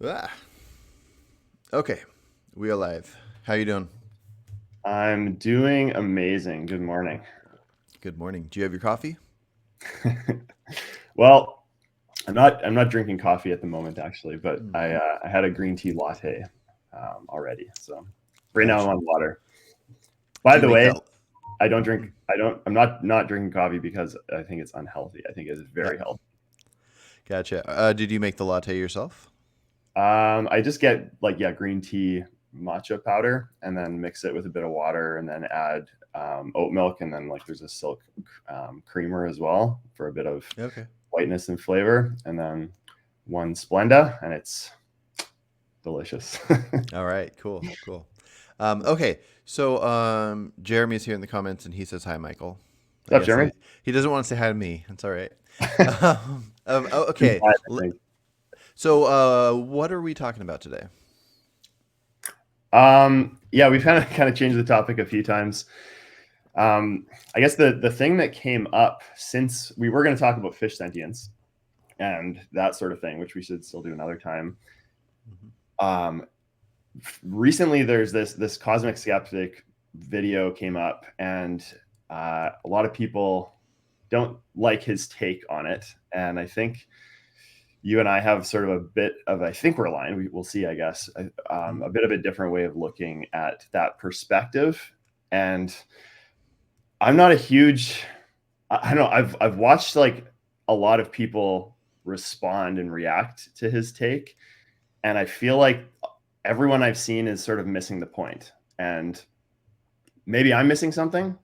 Ah, okay, we are live. How you doing? I'm doing amazing. Good morning. Good morning. Do you have your coffee? Well, I'm not drinking coffee at the moment actually, but Mm, I had a green tea latte already. So right now I'm gotcha. on water. By Do you the make way, that? I don't drink. Mm, I'm not drinking coffee because I think it's unhealthy. I think it's yeah, very healthy. gotcha. Did you make the latte yourself? I just get green tea matcha powder and then mix it with a bit of water and then add oat milk and then there's a silk creamer as well for a bit of Okay. whiteness and flavor, and then one Splenda, and it's delicious. All right. Cool. Cool. Okay. So Jeremy's here in the comments, and he says hi, Michael. I What's up, guess Jeremy? he doesn't want to say hi to me. That's all right. Too Okay. bad, I think. So what are we talking about today? Yeah, we've kind of changed the topic a few times. I guess the thing that came up since we were going to talk about fish sentience and that sort of thing, which we should still do another time. Mhm. Um, Recently, there's this cosmic skeptic video came up, and a lot of people don't like his take on it, and I think you and I have sort of a bit of, I think we're aligned. We'll see, I guess, Mhm. a bit of a different way of looking at that perspective. And I'm not a huge, I don't know, I've watched a lot of people respond and react to his take. And I feel like everyone I've seen is sort of missing the point. And maybe I'm missing something,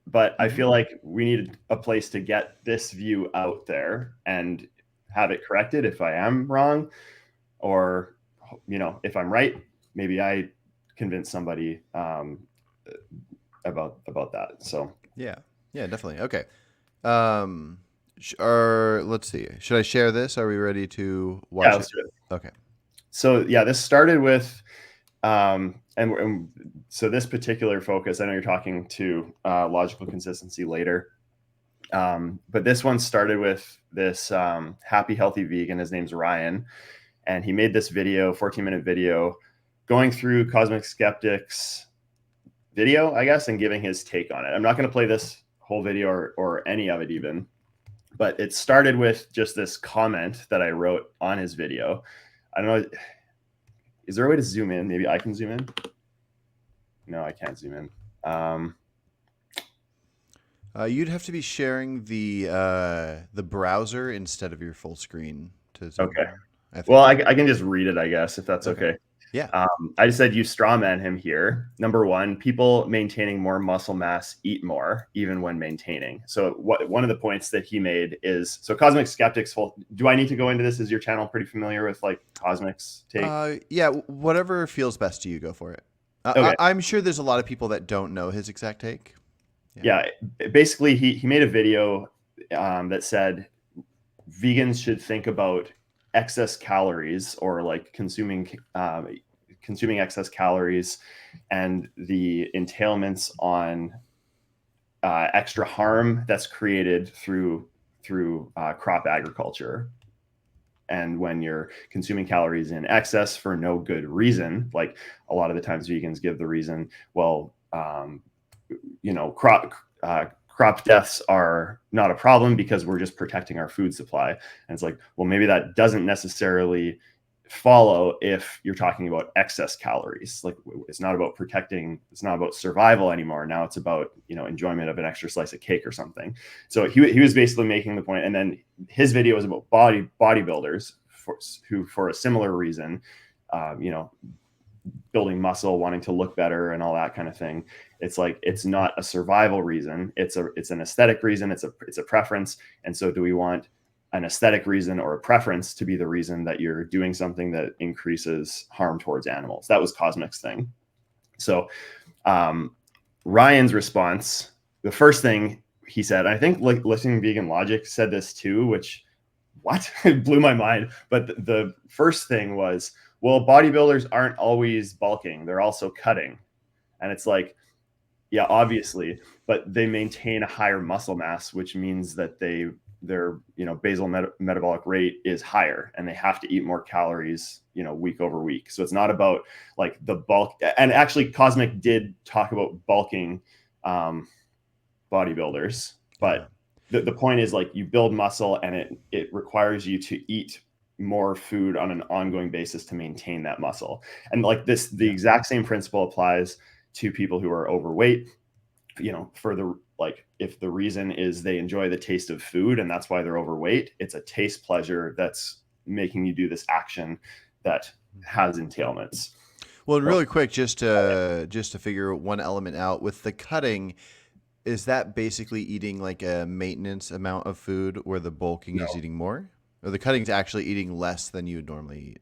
but I Mhm. feel like we need a place to get this view out there and have it corrected if I am wrong, or if I'm right, maybe I convince somebody about that. So Yeah. Yeah. Definitely. Okay. Um, or let's see. Should I share this? Are we ready to yeah, watch let's it? do it. Okay. So yeah, this started with and so this particular focus. I know you're talking to logical consistency later. But this one started with this happy, healthy vegan. His name's Ryan. And he made this video, 14-minute video, going through Cosmic Skeptic's video, I guess, and giving his take on it. I'm not going to play this whole video or any of it even, but it started with just this comment that I wrote on his video. I don't know. Is there a way to zoom in? Maybe I can zoom in. No, I can't zoom in. You'd have to be sharing the browser instead of your full screen to zoom Okay. in, I Well, think. I can just read it, I guess, if that's Okay. okay. Yeah. I just said you strawman him here. Number one, people maintaining more muscle mass eat more, even when maintaining. So one of the points that he made is so Cosmic Skeptics. Do I need to go into this? Is your channel pretty familiar with Uh, Cosmic's take? yeah. Whatever feels best to you, go for it. Okay, I'm sure there's a lot of people that don't know his exact take. Yeah. yeah. Basically, he made a video that said vegans should think about excess calories or consuming excess calories and the entailments on extra harm that's created through crop agriculture. And when you're consuming calories in excess for no good reason, like a lot of the times vegans give the reason, well, crop deaths are not a problem because we're just protecting our food supply. And it's like, well, maybe that doesn't necessarily follow if you're talking about excess calories. Like it's not about protecting, it's not about survival anymore. Now it's about enjoyment of an extra slice of cake or something. So he was basically making the point, and then his video was about bodybuilders who for a similar reason, you know, building muscle, wanting to look better, and all that kind of thing. It's like it's not a survival reason. It's an aesthetic reason. It's a preference. And so, do we want an aesthetic reason or a preference to be the reason that you're doing something that increases harm towards animals? That was Cosmic's thing. So um, Ryan's response, the first thing he said, I think like listening vegan logic said this too, which what it blew my mind. But the first thing was, well, bodybuilders aren't always bulking; they're also cutting, and it's like, yeah, obviously, but they maintain a higher muscle mass, which means that they basal metabolic rate is higher, and they have to eat more calories, week over week. So it's not about like the bulk. And actually, Cosmic did talk about bulking bodybuilders, but the point is, like, you build muscle, and it requires you to eat more food on an ongoing basis to maintain that muscle. And like this, the exact same principle applies to people who are overweight. If the reason is they enjoy the taste of food and that's why they're overweight, it's a taste pleasure that's making you do this action that has entailments. Well, really quick, just to figure one element out with the cutting, is that basically eating like a maintenance amount of food where the bulking is eating more? Or the cutting is actually eating less than you would normally eat?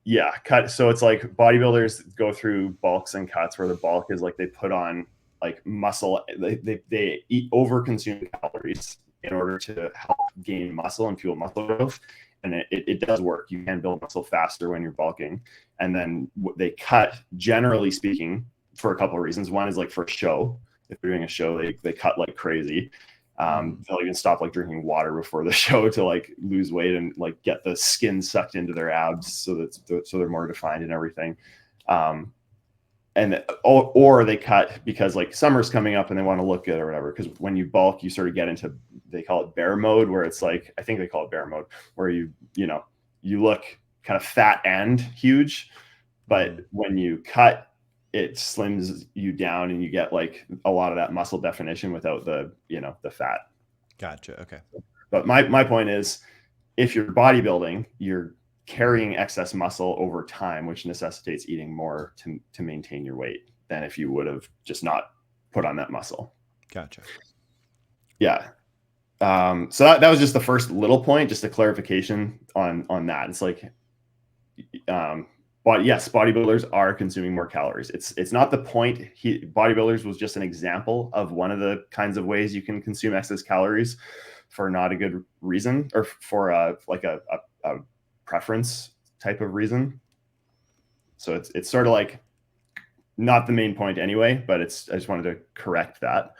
Yeah, cut. So it's like bodybuilders go through bulks and cuts where the bulk is like they put on like muscle. They eat over consume calories in order to help gain muscle and fuel muscle growth. And it does work. You can build muscle faster when you're bulking. And then they cut, generally speaking, for a couple of reasons. One is like for show. If they're doing a show, they cut like crazy. They'll even stop like drinking water before the show to like lose weight and like get the skin sucked into their abs so they're more defined and everything. Or they cut because like summer's coming up and they want to look good or whatever. Because when you bulk, you sort of get into, they call it bear mode, where it's like, I think they call it bear mode, where you look kind of fat and huge, but when you cut, it slims you down and you get like a lot of that muscle definition without the fat. Gotcha. Okay. But my point is, if you're bodybuilding, you're carrying excess muscle over time, which necessitates eating more to maintain your weight than if you would have just not put on that muscle. Gotcha. Yeah. So that was just the first little point, just a clarification on that. It's like, but yes, bodybuilders are consuming more calories. It's not the point. Bodybuilders was just an example of one of the kinds of ways you can consume excess calories for not a good reason, or for a preference type of reason. So it's sort of like not the main point anyway, but I just wanted to correct that.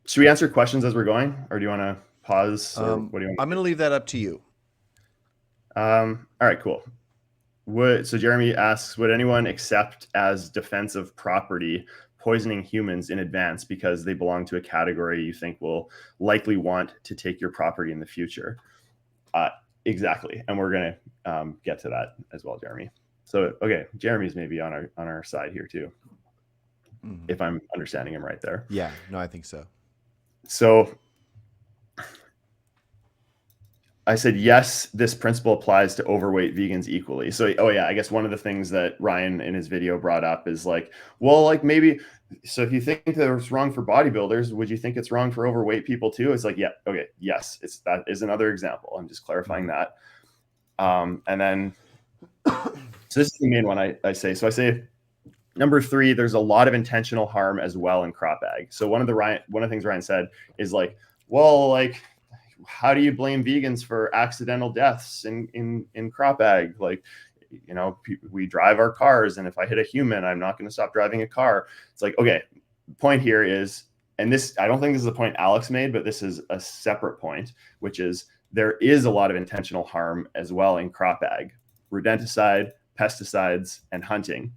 Should we answer questions as we're going, or do you want to pause? Or what do you want? I'm going to leave that up to you. All right, cool. So Jeremy asks, would anyone accept as defensive property poisoning humans in advance because they belong to a category you think will likely want to take your property in the future? Exactly. And we're going to get to that as well, Jeremy. So, okay, Jeremy's maybe on our side here too, if I'm understanding him right there. Yeah, no, I think so. So I said, yes, this principle applies to overweight vegans equally. So, I guess one of the things that Ryan in his video brought up is like, well, like maybe, so if you think that it's wrong for bodybuilders, would you think it's wrong for overweight people too? It's like, yeah, okay, yes, that is another example. I'm just clarifying that. And then, so this is the main one I say. So I say, number 3, there's a lot of intentional harm as well in crop ag. So one of the things Ryan said is like, well, like, how do you blame vegans for accidental deaths in crop ag? Like, we drive our cars, and if I hit a human, I'm not going to stop driving a car. It's like, okay, the point here is, and this, I don't think this is the point Alex made, but this is a separate point, which is there is a lot of intentional harm as well in crop ag. Rodenticide, pesticides, and hunting.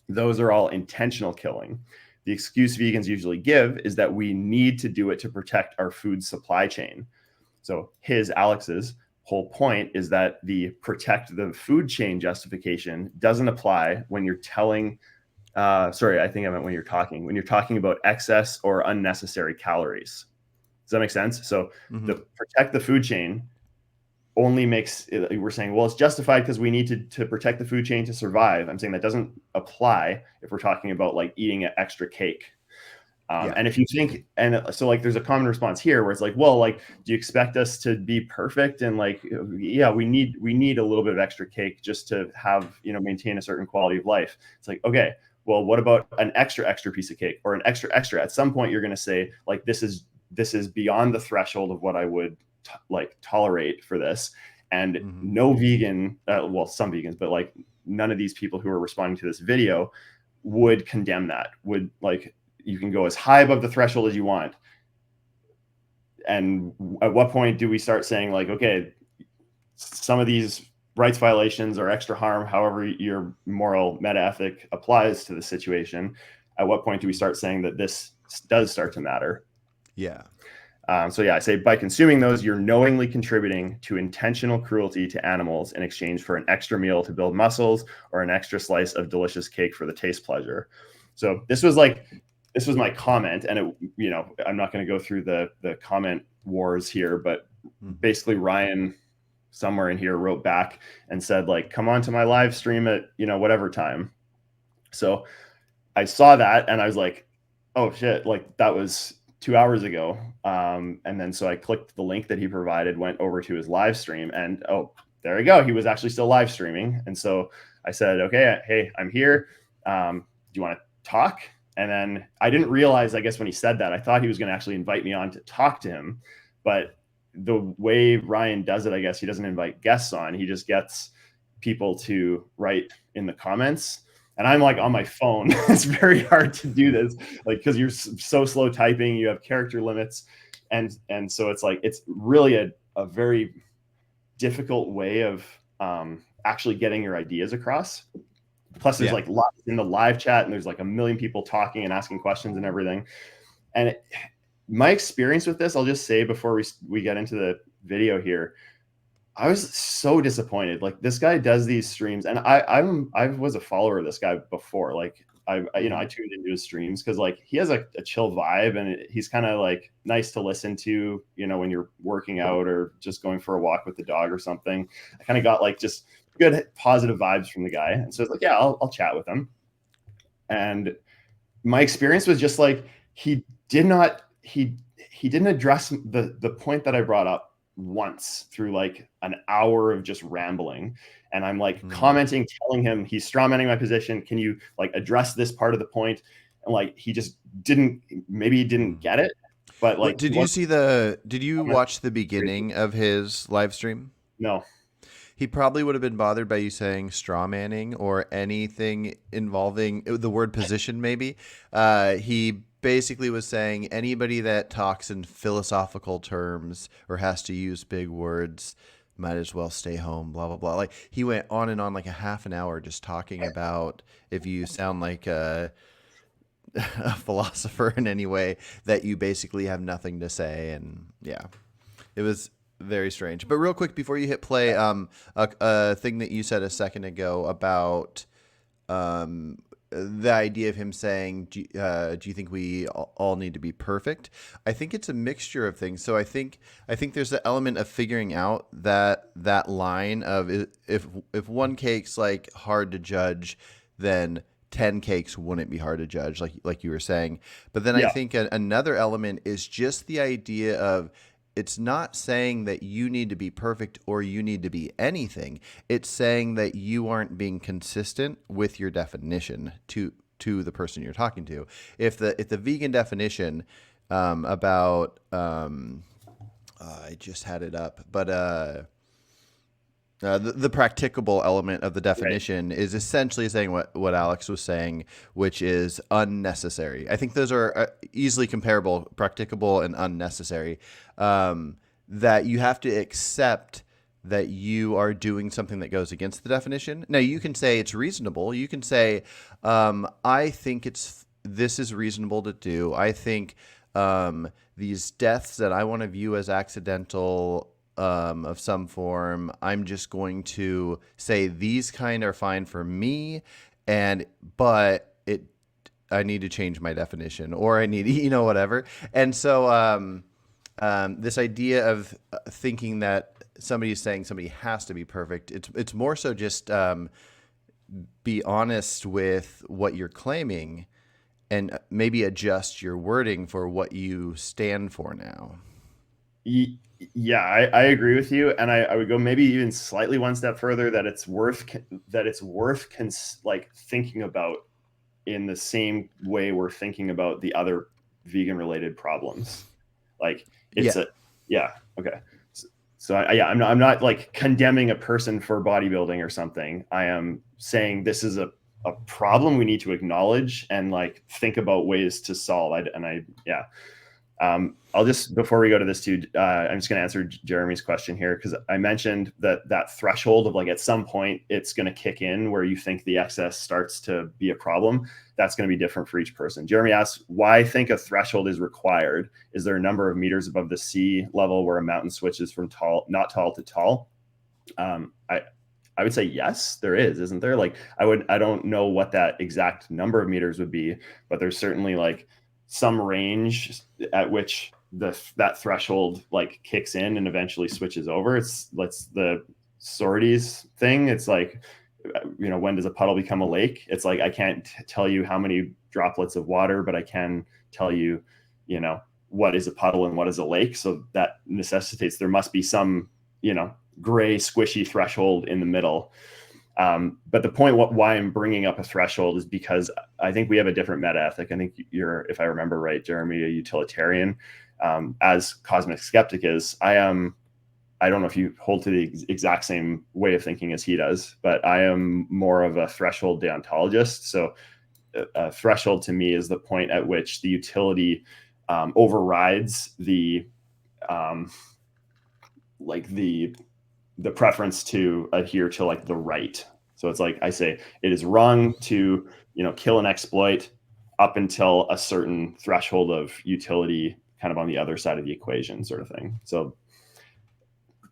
Those are all intentional killing. The excuse vegans usually give is that we need to do it to protect our food supply chain. So Alex's whole point is that the protect the food chain justification doesn't apply when you're telling, sorry, I think I meant when you're talking about excess or unnecessary calories. Does that make sense? So the protect the food chain only makes, we're saying, well, it's justified because we need to protect the food chain to survive. I'm saying that doesn't apply if we're talking about like eating an extra cake. And if you think, and so like there's a common response here where it's like, well, like, do you expect us to be perfect? And like, yeah, we need a little bit of extra cake just to have, maintain a certain quality of life. It's like, okay, well, what about an extra piece of cake or an extra? At some point, you're going to say like, this is beyond the threshold of what I would tolerate for this. And no vegan, well, some vegans, but like none of these people who are responding to this video would condemn that, would like, you can go as high above the threshold as you want. and at what point do we start saying like, okay, some of these rights violations or extra harm, however your moral meta ethic applies to the situation, at what point do we start saying that this does start to matter? Yeah. So yeah, I say by consuming those, you're knowingly contributing to intentional cruelty to animals in exchange for an extra meal to build muscles or an extra slice of delicious cake for the taste pleasure. So this was my comment, and it, you know, I'm not going to go through the comment wars here, but basically Ryan somewhere in here wrote back and said like, come on to my live stream at, you know, whatever time. So I saw that and I was like, oh shit, like that was 2 hours ago. And then so I clicked the link that he provided, went over to his live stream, and oh, there we go. He was actually still live streaming. And so I said, okay, hey, I'm here. Do you want to talk? And then I didn't realize, I guess when he said that, I thought he was going to actually invite me on to talk to him. But the way Ryan does it, I guess he doesn't invite guests on. He just gets people to write in the comments. And I'm like on my phone. It's very hard to do this, like, because you're so slow typing, you have character limits. And so it's like, it's really a very difficult way of actually getting your ideas across. Plus there's like lots in the live chat, and there's like a million people talking and asking questions and everything. And my experience with this, I'll just say before we get into the video here, I was so disappointed. Like, this guy does these streams, and I was a follower of this guy before. Like, I tuned into his streams because like he has a chill vibe, and he's kind of like nice to listen to, you know, when you're working out or just going for a walk with the dog or something. I kind of got like just good positive vibes from the guy, and so it's like, yeah, I'll chat with him. And my experience was just like he didn't address the point that I brought up once through like an hour of just rambling. And I'm like commenting, telling him he's strawmanning my position. Can you like address this part of the point? And like he just didn't get it. But like, did you watch the beginning of his live stream? No. He probably would have been bothered by you saying straw manning or anything involving the word position, maybe. He basically was saying anybody that talks in philosophical terms or has to use big words might as well stay home, blah, blah, blah. Like, he went on and on like a half an hour just talking about if you sound like a philosopher in any way, that you basically have nothing to say. And yeah, it was very strange. But real quick, before you hit play, a thing that you said a second ago about the idea of him saying, do you think we all need to be perfect? I think it's a mixture of things. So I think there's the element of figuring out that line of if one cake's like hard to judge, then 10 cakes wouldn't be hard to judge, like you were saying. But then I think another element is just the idea of, it's not saying that you need to be perfect or you need to be anything. It's saying that you aren't being consistent with your definition to the person you're talking to. If the vegan definition about I just had it up, but the practicable element of the definition is essentially saying what Alex was saying, which is unnecessary. I think those are easily comparable, practicable and unnecessary, that you have to accept that you are doing something that goes against the definition. Now, you can say it's reasonable. You can say, I think this is reasonable to do. I think these deaths that I want to view as accidental of some form, I'm just going to say these kind are fine for me, but I need to change my definition, or I need, whatever. And so this idea of thinking that somebody is saying somebody has to be perfect, it's more so just be honest with what you're claiming and maybe adjust your wording for what you stand for now. Yeah, I agree with you, and I would go maybe even slightly one step further, that it's worth thinking about in the same way we're thinking about the other vegan related problems. Like okay. So I'm not like condemning a person for bodybuilding or something. I am saying this is a problem we need to acknowledge and like think about ways to solve. I'll just, before we go to this too, I'm just going to answer Jeremy's question here, because I mentioned that threshold of like at some point it's going to kick in where you think the excess starts to be a problem. That's going to be different for each person. Jeremy asks, why think a threshold is required? Is there a number of meters above the sea level where a mountain switches from not tall to tall? I would say yes, there is, isn't there? Like I don't know what that exact number of meters would be, but there's certainly like some range at which that threshold like kicks in and eventually switches over. It's the Sorites thing. It's like, when does a puddle become a lake? It's like I can't tell you how many droplets of water, but I can tell you, what is a puddle and what is a lake. So that necessitates there must be some, gray squishy threshold in the middle. But the point why I'm bringing up a threshold is because I think we have a different meta ethic. I think you're, if I remember right, Jeremy, a utilitarian. As Cosmic Skeptic is, I don't know if you hold to the exact same way of thinking as he does, but I am more of a threshold deontologist. So a threshold to me is the point at which the utility overrides the preference to adhere to like the right. So it's like I say, it is wrong to kill and exploit up until a certain threshold of utility, kind of on the other side of the equation, sort of thing. So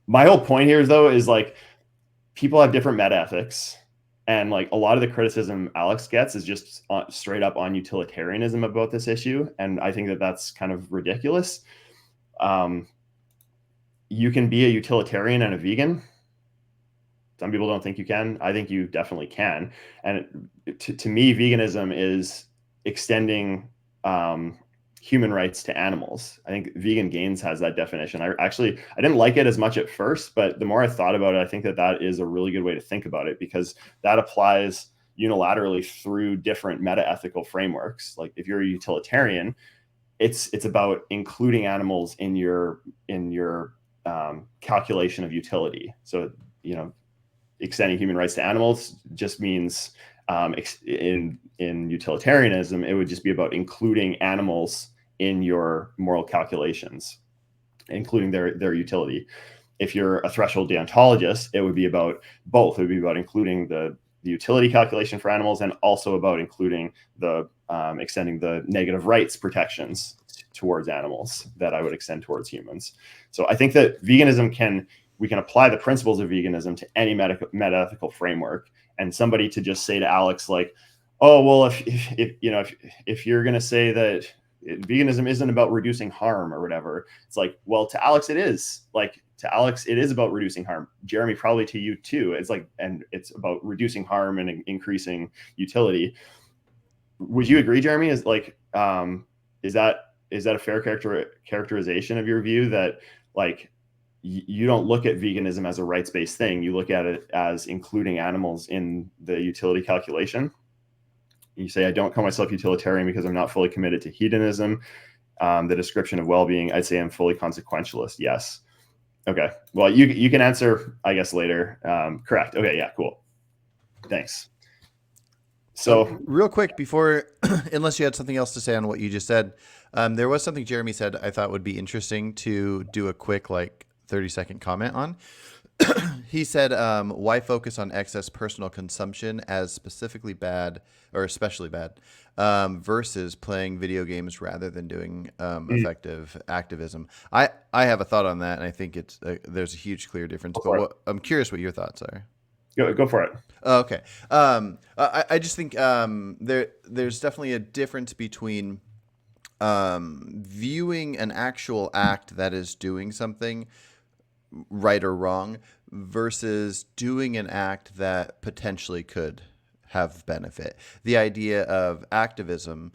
my whole point here, though, is like people have different meta ethics, and like a lot of the criticism Alex gets is just straight up on utilitarianism about this issue, and I think that that's kind of ridiculous. You can be a utilitarian and a vegan. Some people don't think you can. I think you definitely can. And to me, veganism is extending human rights to animals. I think Vegan Gains has that definition. I didn't like it as much at first, but the more I thought about it, I think that is a really good way to think about it, because that applies unilaterally through different meta-ethical frameworks. Like if you're a utilitarian, it's about including animals in your calculation of utility. So, extending human rights to animals just means in utilitarianism, it would just be about including animals in your moral calculations, including their utility. If you're a threshold deontologist, it would be about both. It would be about including the utility calculation for animals, and also about including the extending the negative rights protections towards animals that I would extend towards humans. So I think that we can apply the principles of veganism to any meta-ethical framework. And somebody to just say to Alex, like, oh, well, if you're going to say that veganism isn't about reducing harm or whatever, it's like, well, to Alex, it is. Like, to Alex, it is about reducing harm. Jeremy, probably to you too. It's like, and it's about reducing harm and increasing utility. Would you agree, Jeremy? Is like, is that a fair characterization of your view, that like you don't look at veganism as a rights-based thing, you look at it as including animals in the utility calculation? You say, I don't call myself utilitarian because I'm not fully committed to hedonism. The description of well-being, I'd say I'm fully consequentialist. Yes. Okay. Well, you can answer, I guess, later. Correct. Okay. Yeah. Cool. Thanks. So real quick before, unless you had something else to say on what you just said, there was something Jeremy said I thought would be interesting to do a quick 30-second comment on. He said, why focus on excess personal consumption as specifically bad or especially bad versus playing video games rather than doing effective activism? I have a thought on that, and I think there's a huge clear difference. But I'm curious what your thoughts are. Go for it. Okay. I just think there's definitely a difference between viewing an actual act that is doing something right or wrong versus doing an act that potentially could have benefit. The idea of activism,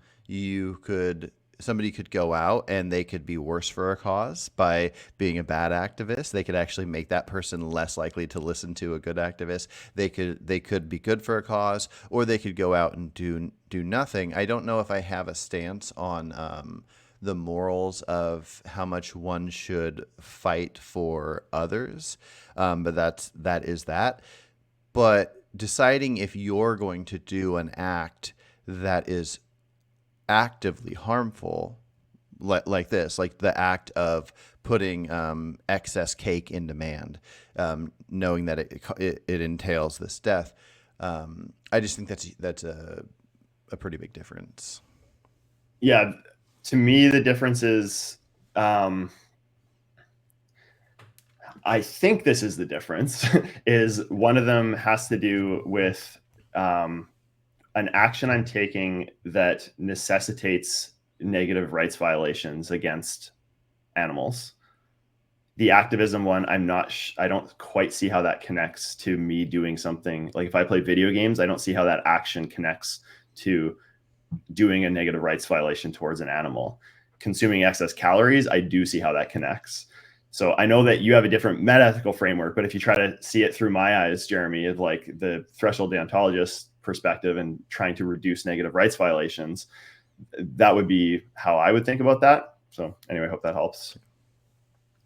somebody could go out and they could be worse for a cause by being a bad activist. They could actually make that person less likely to listen to a good activist. They could be good for a cause, or they could go out and do nothing. I don't know if I have a stance on the morals of how much one should fight for others, but that is that. But deciding if you're going to do an act that is actively harmful like this, like the act of putting excess cake in demand, knowing that it entails this death. I just think that's a pretty big difference. Yeah, to me, the difference is, I think this is the difference, is one of them has to do with an action I'm taking that necessitates negative rights violations against animals. The activism one, I don't quite see how that connects to me doing something. Like if I play video games, I don't see how that action connects to doing a negative rights violation towards an animal. Consuming excess calories, I do see how that connects. So I know that you have a different meta-ethical framework, but if you try to see it through my eyes, Jeremy, of like the threshold deontologist perspective and trying to reduce negative rights violations, that would be how I would think about that. So anyway, I hope that helps.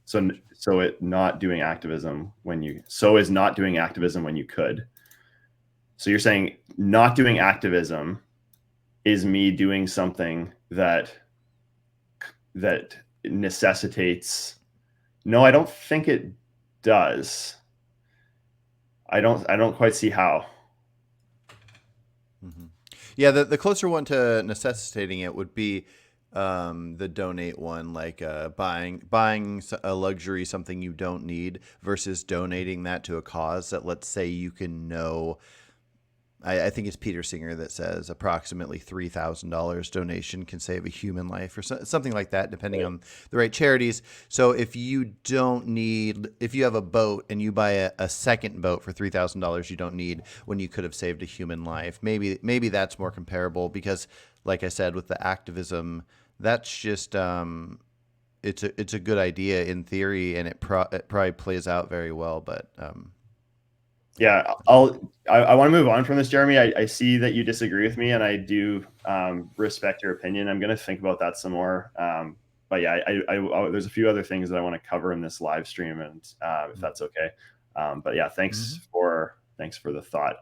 So it not doing activism when you, so is not doing activism when you could. So you're saying not doing activism is me doing something that necessitates. No, I don't think it does. I don't quite see how. Mm-hmm. Yeah, the closer one to necessitating it would be the donate one, like buying a luxury, something you don't need, versus donating that to a cause that, let's say, you can know. I think it's Peter Singer that says approximately $3,000 donation can save a human life, or something like that, depending on the right charities. So if you have a boat and you buy a second boat for $3,000 you don't need when you could have saved a human life, maybe that's more comparable, because, like I said, with the activism, that's just it's a good idea in theory, and it probably plays out very well, but. Yeah, I want to move on from this, Jeremy. I see that you disagree with me, and I do respect your opinion. I'm going to think about that some more. But yeah, there's a few other things that I want to cover in this live stream, and if that's okay. But yeah, thanks for the thought.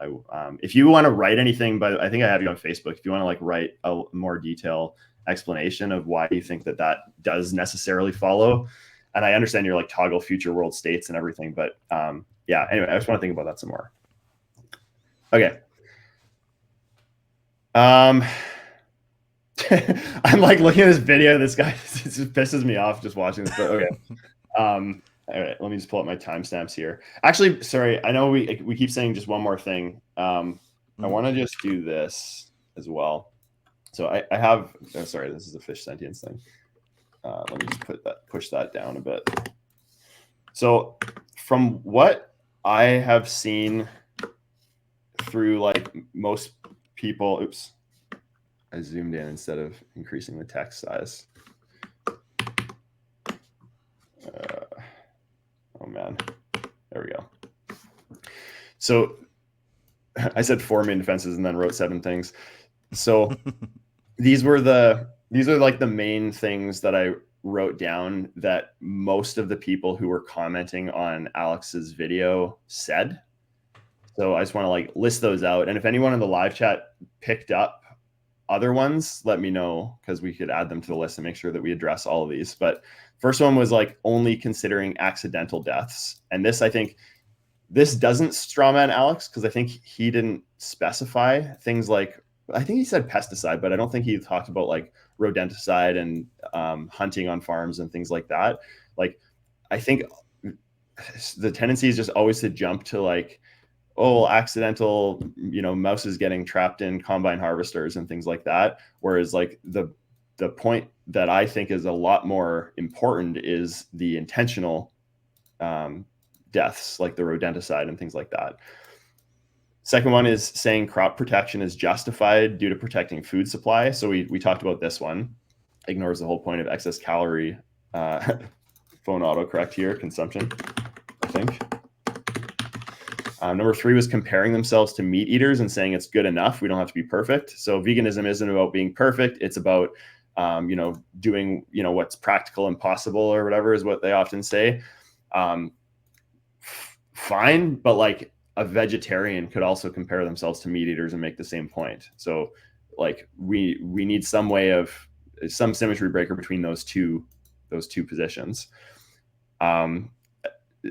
If you want to write anything, but I think I have you on Facebook. If you want to like write a more detailed explanation of why you think that does necessarily follow, and I understand you're like toggle future world states and everything, but yeah, anyway, I just want to think about that some more. Okay. I'm like looking at this video. This guy just pisses me off just watching this. But okay. All right. Let me just pull up my timestamps here. Actually, sorry. I know we keep saying just one more thing. I want to just do this as well. So I have. Oh, sorry. This is a fish sentience thing. Let me just push that down a bit. So from what I have seen through like most people, oops, I zoomed in instead of increasing the text size. Oh man, there we go. So I said 4 main defenses and then wrote 7 things. So these are like the main things that I wrote down that most of the people who were commenting on Alex's video said. So I just want to like list those out. And if anyone in the live chat picked up other ones, let me know, because we could add them to the list and make sure that we address all of these. But first one was like only considering accidental deaths. And this, I think, this doesn't strawman Alex, because I think he didn't specify things like, I think he said pesticide, but I don't think he talked about like rodenticide and hunting on farms and things like that. Like, I think the tendency is just always to jump to like, oh, accidental, mouses getting trapped in combine harvesters and things like that. Whereas like the point that I think is a lot more important is the intentional deaths, like the rodenticide and things like that. Second one is saying crop protection is justified due to protecting food supply. So we talked about this one. Ignores the whole point of excess calorie, phone autocorrect here, consumption, I think. Number 3 was comparing themselves to meat eaters and saying it's good enough. We don't have to be perfect. So veganism isn't about being perfect. It's about, doing, what's practical and possible, or whatever is what they often say. Fine, but like, a vegetarian could also compare themselves to meat eaters and make the same point. So like we need some way of some symmetry breaker between those two positions.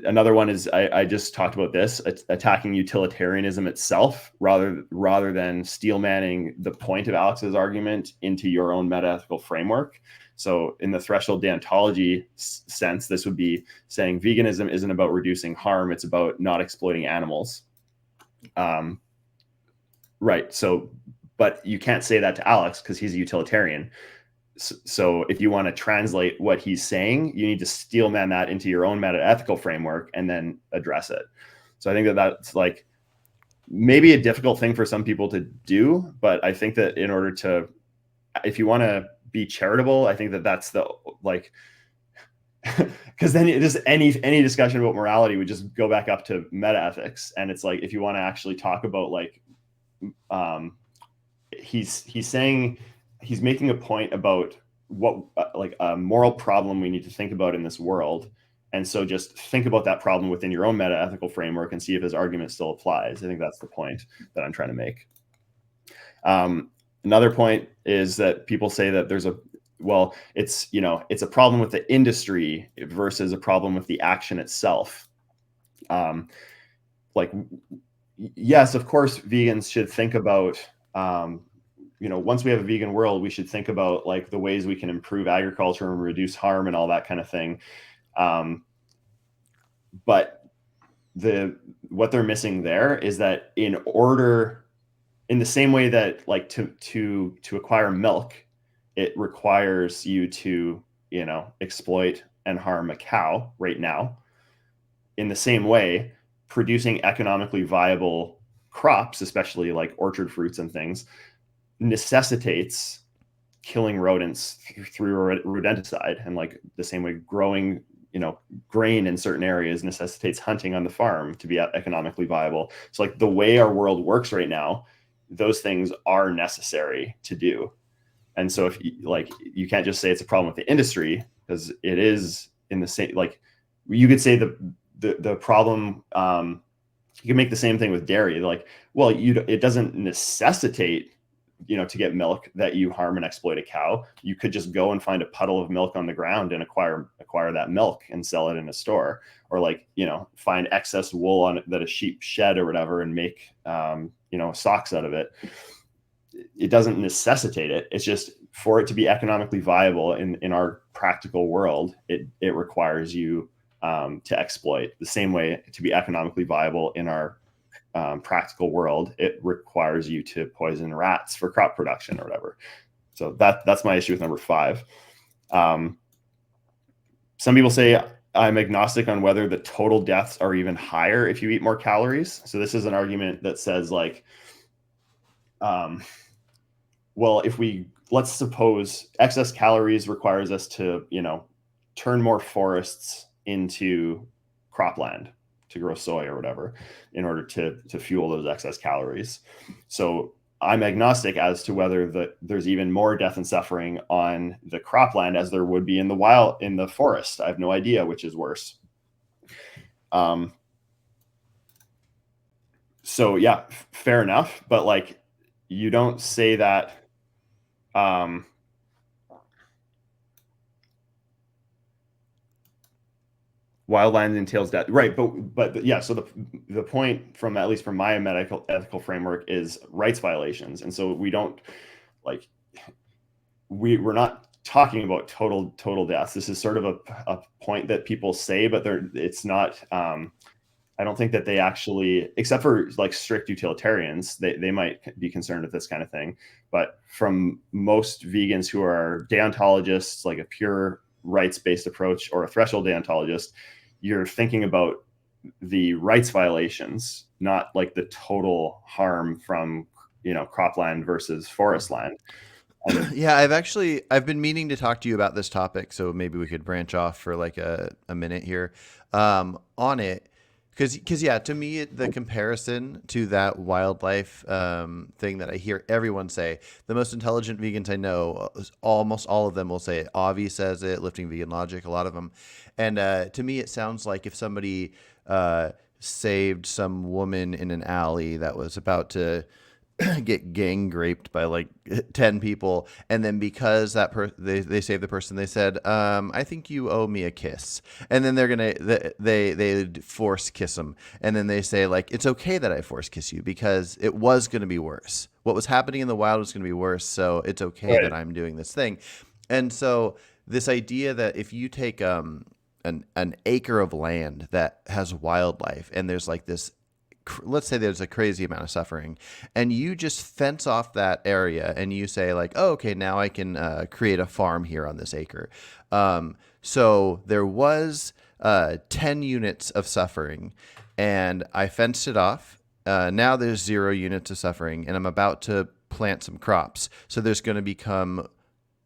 Another one is I just talked about this, attacking utilitarianism itself rather than steel manning the point of Alex's argument into your own metaethical framework. So in the threshold deontology sense, this would be saying veganism isn't about reducing harm, it's about not exploiting animals. Right. So, but you can't say that to Alex because he's a utilitarian. So if you want to translate what he's saying, you need to steelman that into your own metaethical framework and then address it. So I think that that's like maybe a difficult thing for some people to do, but I think that in order to, if you want to be charitable, I think that that's the, like, because then just any discussion about morality would just go back up to metaethics. And it's like, if you want to actually talk about like, he's saying, he's making a point about what like a moral problem we need to think about in this world. And so just think about that problem within your own metaethical framework and see if his argument still applies. I think that's the point that I'm trying to make. Another point is that people say that there's it's a problem with the industry versus a problem with the action itself. Like, yes, of course, vegans should think about, once we have a vegan world, we should think about like the ways we can improve agriculture and reduce harm and all that kind of thing. But what they're missing there is that in the same way that like to acquire milk, it requires you to, exploit and harm a cow right now. In the same way, producing economically viable crops, especially like orchard fruits and things, necessitates killing rodents through rodenticide. And like the same way growing, grain in certain areas necessitates hunting on the farm to be economically viable. So like the way our world works right now, those things are necessary to do. And so if you can't just say it's a problem with the industry, because it is in the same, like you could say the problem, you can make the same thing with dairy. Like, well, it doesn't necessitate, to get milk that you harm and exploit a cow. You could just go and find a puddle of milk on the ground and acquire that milk and sell it in a store, or like, find excess wool on it that a sheep shed or whatever and make, socks out of it. It doesn't necessitate it. It's just for it to be economically viable in our practical world, it requires you to exploit. The same way to be economically viable in our practical world, it requires you to poison rats for crop production or whatever. So that's my issue with number 5. Some people say I'm agnostic on whether the total deaths are even higher if you eat more calories. So this is an argument that says like, well, let's suppose excess calories requires us to, turn more forests into cropland to grow soy or whatever in order to fuel those excess calories. So I'm agnostic as to whether there's even more death and suffering on the cropland as there would be in the forest. I have no idea which is worse. So yeah, fair enough. But like, you don't say that, wildland entails death, right? But yeah. So the point from, at least from my ethical framework, is rights violations, and so we don't like we're not talking about total deaths. This is sort of a point that people say, but it's not. I don't think that they actually, except for like strict utilitarians, they might be concerned with this kind of thing. But from most vegans who are deontologists, like a pure rights-based approach, or a threshold deontologist, you're thinking about the rights violations, not like the total harm from, cropland versus forest land. Yeah, I've been meaning to talk to you about this topic, so maybe we could branch off for like a minute here on it. Because yeah, to me, the comparison to that wildlife thing that I hear everyone say, the most intelligent vegans I know, almost all of them will say it. Avi says it, Lifting Vegan Logic, a lot of them. And to me, it sounds like if somebody saved some woman in an alley that was about to get gang raped by like 10 people, and then because they save the person, they said, I think you owe me a kiss, and then they're gonna they force kiss them, and then they say like, it's okay that I force kiss you because it was gonna be worse. What was happening in the wild was gonna be worse, so it's okay that Right. I'm doing this thing. And so this idea that if you take an acre of land that has wildlife, and there's like this, let's say there's a crazy amount of suffering, and you just fence off that area and you say like, oh, okay, now I can create a farm here on this acre. So there was 10 units of suffering, and I fenced it off. Now there's 0 units of suffering, and I'm about to plant some crops, so there's going to become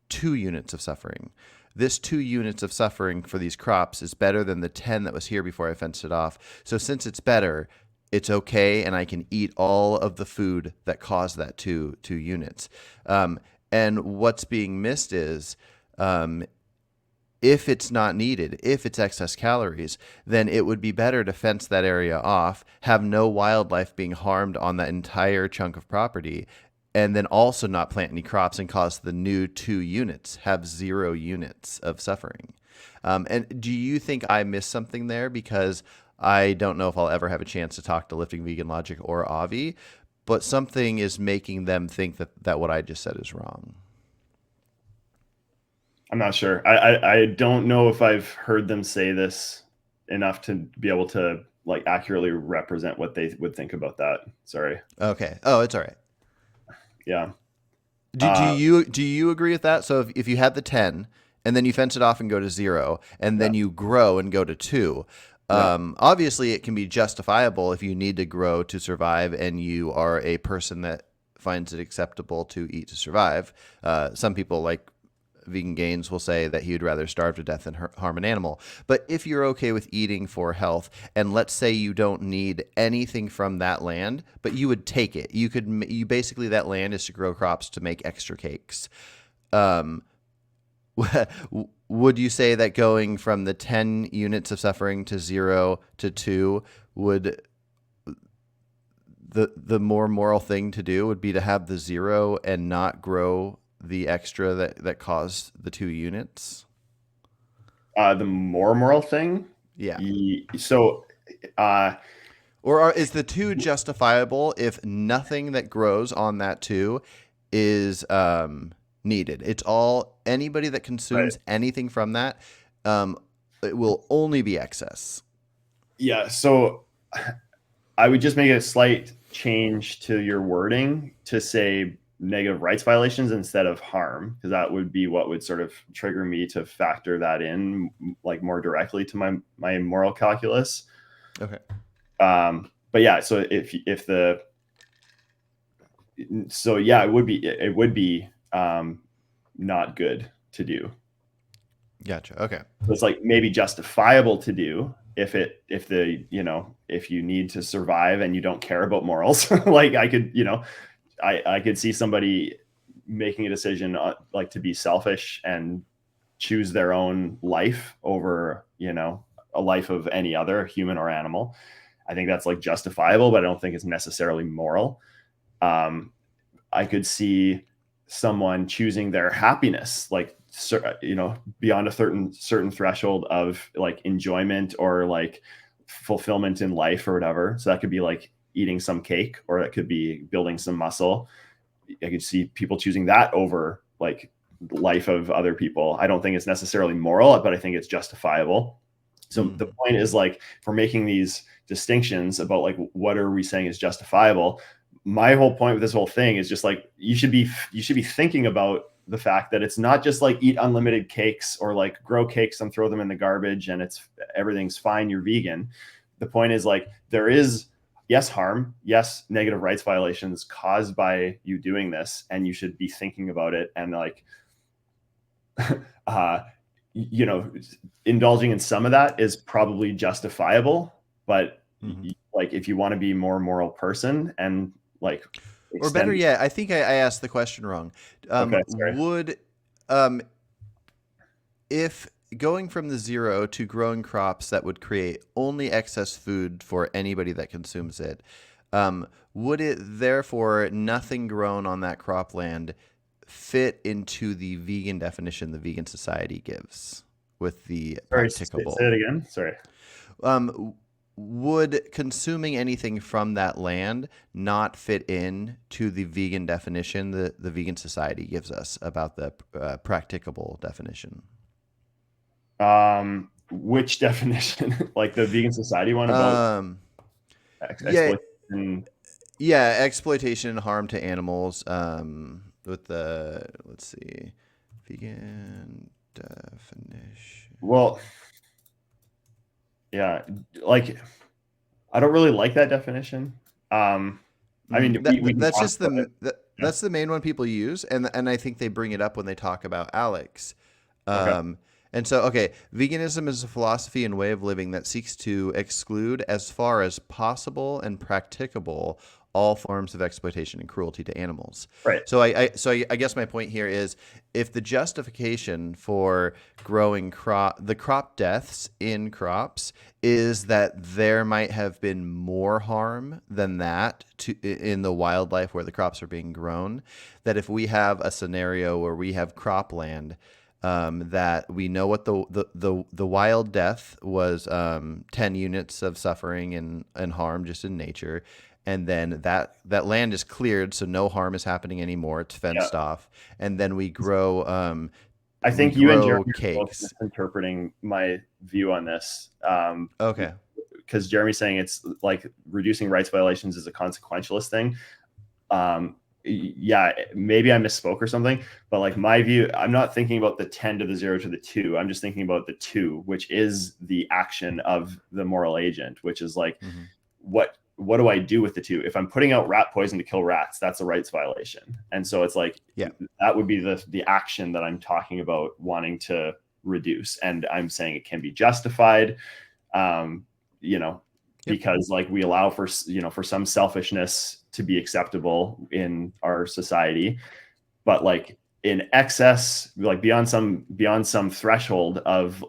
2 units of suffering. This 2 units of suffering for these crops is better than the 10 that was here before I fenced it off. So since it's better, it's okay, and I can eat all of the food that caused that two units. And what's being missed is, if it's not needed, if it's excess calories, then it would be better to fence that area off, have no wildlife being harmed on that entire chunk of property, and then also not plant any crops and cause the new 2 units have 0 units of suffering. And do you think I missed something there? Because I don't know if I'll ever have a chance to talk to Lifting Vegan Logic or Avi, but something is making them think that what I just said is wrong. I'm not sure. I don't know if I've heard them say this enough to be able to like accurately represent what they would think about that. Sorry. Okay. Oh, it's all right. Yeah. Do you agree with that? So if you had the 10 and then you fence it off and go to 0, and then you grow and go to 2, obviously it can be justifiable if you need to grow to survive and you are a person that finds it acceptable to eat to survive. Some people, like Vegan Gains, will say that he would rather starve to death than harm an animal. But if you're okay with eating for health, and let's say you don't need anything from that land, but you would take it, you basically, that land is to grow crops to make extra cakes. Would you say that going from the 10 units of suffering to 0 to 2 would the more moral thing to do would be to have the 0 and not grow the extra that caused the 2 units? The more moral thing? Yeah. So Or is the 2 justifiable if nothing that grows on that 2 is needed? It's all, anybody that consumes anything from that, it will only be excess. Yeah. So I would just make a slight change to your wording to say negative rights violations instead of harm, because that would be what would sort of trigger me to factor that in like more directly to my moral calculus. Okay. But yeah, so it would be not good to do. Gotcha. Okay. So it's like maybe justifiable to do if you need to survive and you don't care about morals. Like I could see somebody making a decision like to be selfish and choose their own life over, a life of any other human or animal. I think that's like justifiable, but I don't think it's necessarily moral. I could see someone choosing their happiness, like, beyond a certain threshold of like enjoyment or like fulfillment in life or whatever. So that could be like eating some cake, or that could be building some muscle. I could see people choosing that over like the life of other people. I don't think it's necessarily moral, but I think it's justifiable. So the point is, like, if we're making these distinctions about like what are we saying is justifiable, my whole point with this whole thing is just like you should be thinking about the fact that it's not just like eat unlimited cakes or like grow cakes and throw them in the garbage and everything's fine, you're vegan. The point is, like, there is, yes, harm, yes, negative rights violations caused by you doing this, and you should be thinking about it, and like indulging in some of that is probably justifiable, but like if you want to be a more moral person and like or better yet, I think I asked the question wrong. Would if going from the 0 to growing crops that would create only excess food for anybody that consumes it, Would it therefore nothing grown on that cropland fit into the vegan definition the Vegan Society gives with the Sorry, say practicable? it again. Sorry. Would consuming anything from that land not fit in to the vegan definition that the Vegan Society gives us about the practicable definition? Which definition? Like the Vegan Society one about Yeah, exploitation? yeah, exploitation and harm to animals. With the let's see, vegan definition. Well, yeah, like I don't really like that definition. I mean, we can That's talk just about it. Yeah. that's the main one people use, and I think they bring it up when they talk about Alex. Okay. And so, okay, veganism is a philosophy and way of living that seeks to exclude, as far as possible and practicable, all forms of exploitation and cruelty to animals. Right. So I guess my point here is, if the justification for growing the crop deaths in crops is that there might have been more harm than that in the wildlife where the crops are being grown, that if we have a scenario where we have cropland that we know what the wild death was, 10 units of suffering and harm just in nature, and then that land is cleared, so no harm is happening anymore. It's fenced off, and then we grow. I think you and Jeremy are both cakes. misinterpreting my view on this. Okay. Because Jeremy's saying it's like reducing rights violations is a consequentialist thing. Yeah, maybe I misspoke or something, but like my view, I'm not thinking about the 10 to the 0 to the 2. I'm just thinking about the 2, which is the action of the moral agent, which is like, what do I do with the 2? If I'm putting out rat poison to kill rats, that's a rights violation. And so it's like, that would be the action that I'm talking about wanting to reduce. And I'm saying it can be justified, because like we allow for some selfishness to be acceptable in our society, but like in excess, like beyond some threshold of,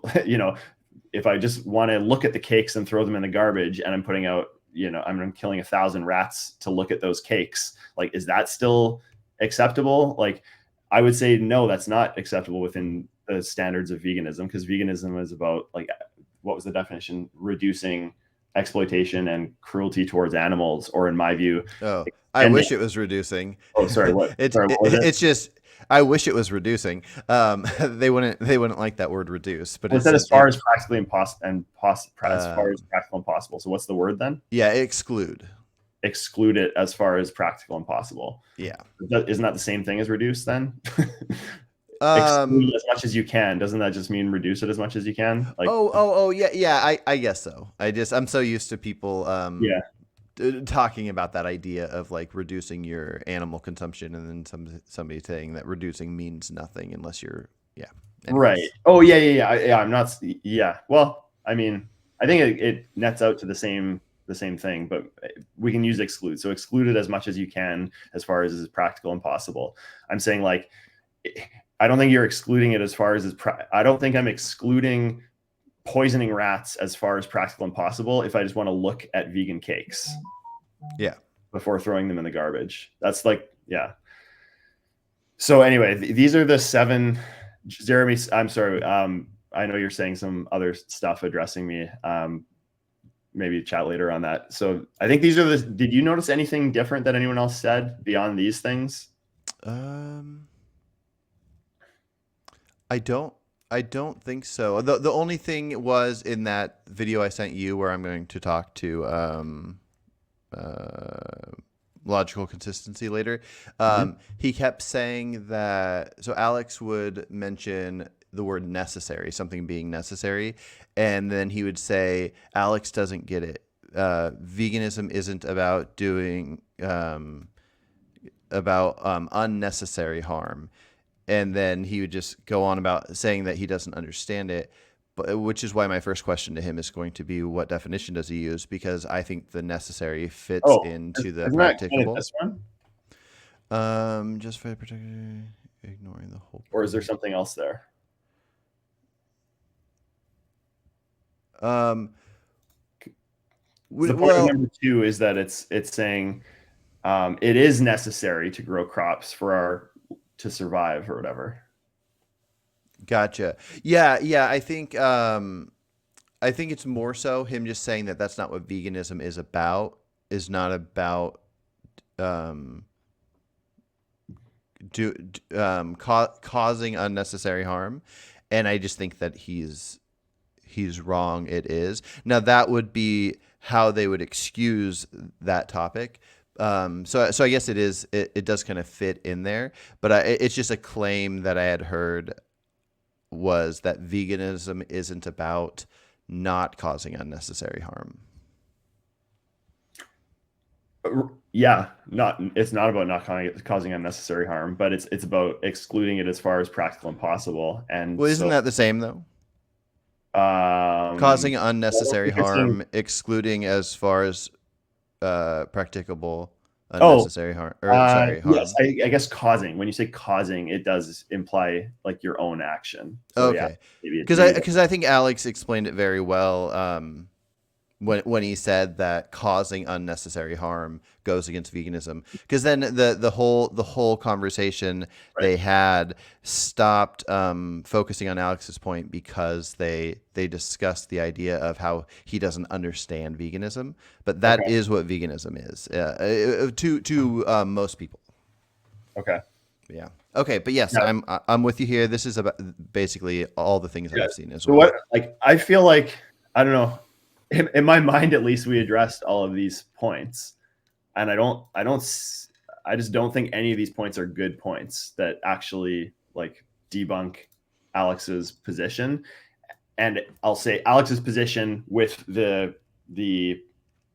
if I just want to look at the cakes and throw them in the garbage and I'm putting out, I'm killing 1,000 rats to look at those cakes. Like, is that still acceptable? Like, I would say, no, that's not acceptable within the standards of veganism, because veganism is about, like, what was the definition? Reducing exploitation and cruelty towards animals, or in my view, I wish it was reducing. Oh, sorry. What? What was it? It's just, I wish it was reducing. They wouldn't like that word reduce, but it's as far as practically impossible as far as practical and possible. So what's the word then? Yeah, exclude it as far as practical and possible. Yeah. Isn't that the same thing as reduce then? Exclude as much as you can. Doesn't that just mean reduce it as much as you can? Like, yeah. I guess so. I'm so used to people talking about that idea of like reducing your animal consumption, and then somebody saying that reducing means nothing unless you're anyways. Right. Oh yeah. I'm not. Yeah. Well, I mean, I think it nets out to the same thing, but we can use exclude. So exclude it as much as you can, as far as is practical and possible. I'm saying, like, I don't think you're excluding it as far as I don't think I'm excluding poisoning rats as far as practical and possible if I just want to look at vegan cakes. Yeah. Before throwing them in the garbage. That's like, yeah. So anyway, these are the 7. Jeremy, I'm sorry. I know you're saying some other stuff addressing me. Maybe chat later on that. So I think these are did you notice anything different that anyone else said beyond these things? I don't think so. The only thing was in that video I sent you, where I'm going to talk to logical consistency later. He kept saying that, so Alex would mention the word necessary, something being necessary, and then he would say, Alex doesn't get it. Veganism isn't about doing unnecessary harm. And then he would just go on about saying that he doesn't understand it, which is why my first question to him is going to be, what definition does he use? Because I think the necessary fits into the practicable. This one? Just for particular, ignoring the whole. Or is there something else there? The point of number 2 is that it's saying it is necessary to grow crops to survive or whatever. Gotcha. Yeah. I think it's more so him just saying that that's not what veganism is about. Is not about causing unnecessary harm, and I just think that he's wrong. It is. Now that would be how they would excuse that topic. So I guess it does kind of fit in there, but it's just a claim that I had heard was that veganism isn't about not causing unnecessary harm. Yeah, it's not about not causing unnecessary harm, but it's about excluding it as far as practical and possible. And well, isn't that the same though? Causing unnecessary harm, excluding as far as practicable unnecessary harm. Harm. Yes, I guess causing. When you say causing, it does imply like your own action. So, okay, because I think Alex explained it very well. When he said that causing unnecessary harm goes against veganism, because then the whole conversation they had stopped focusing on Alex's point because they discussed the idea of how he doesn't understand veganism, but that is what veganism is to most people. Okay. Yeah. Okay, but yes, yeah. I'm with you here. This is about basically all the things that I've seen as well. What I feel like, I don't know. In my mind, at least, we addressed all of these points, and I just don't think any of these points are good points that actually like debunk Alex's position. And I'll say Alex's position with the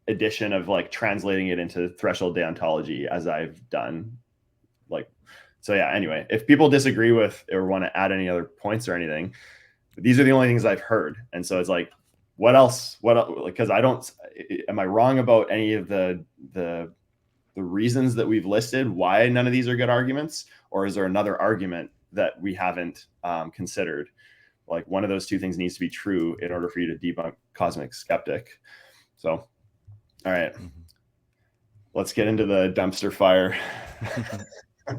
addition of like translating it into threshold deontology, as I've done. So yeah. Anyway, if people disagree with or want to add any other points or anything, these are the only things I've heard, and so it's like, what else? Because am I wrong about any of the reasons that we've listed why none of these are good arguments? Or is there another argument that we haven't considered? Like one of those two things needs to be true in order for you to debunk cosmic skeptic. So, all right, let's get into the dumpster fire.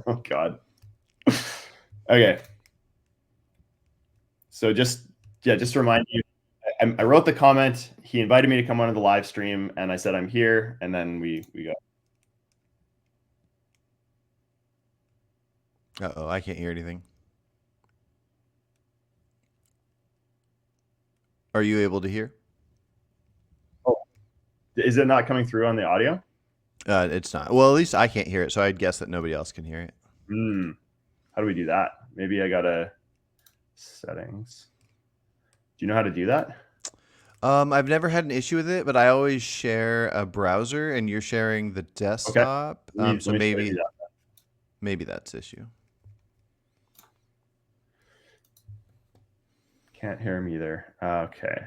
Oh God. Okay. So just to remind you, I wrote the comment. He invited me to come on the live stream, and I said I'm here, and then we go. Uh-oh, I can't hear anything. Are you able to hear? Oh, is it not coming through on the audio? It's not. Well, at least I can't hear it, so I'd guess that nobody else can hear it. How do we do that? Maybe I got settings. Do you know how to do that? I've never had an issue with it, but I always share a browser, and you're sharing the desktop. Okay. So maybe that's the issue. Can't hear him either. Okay.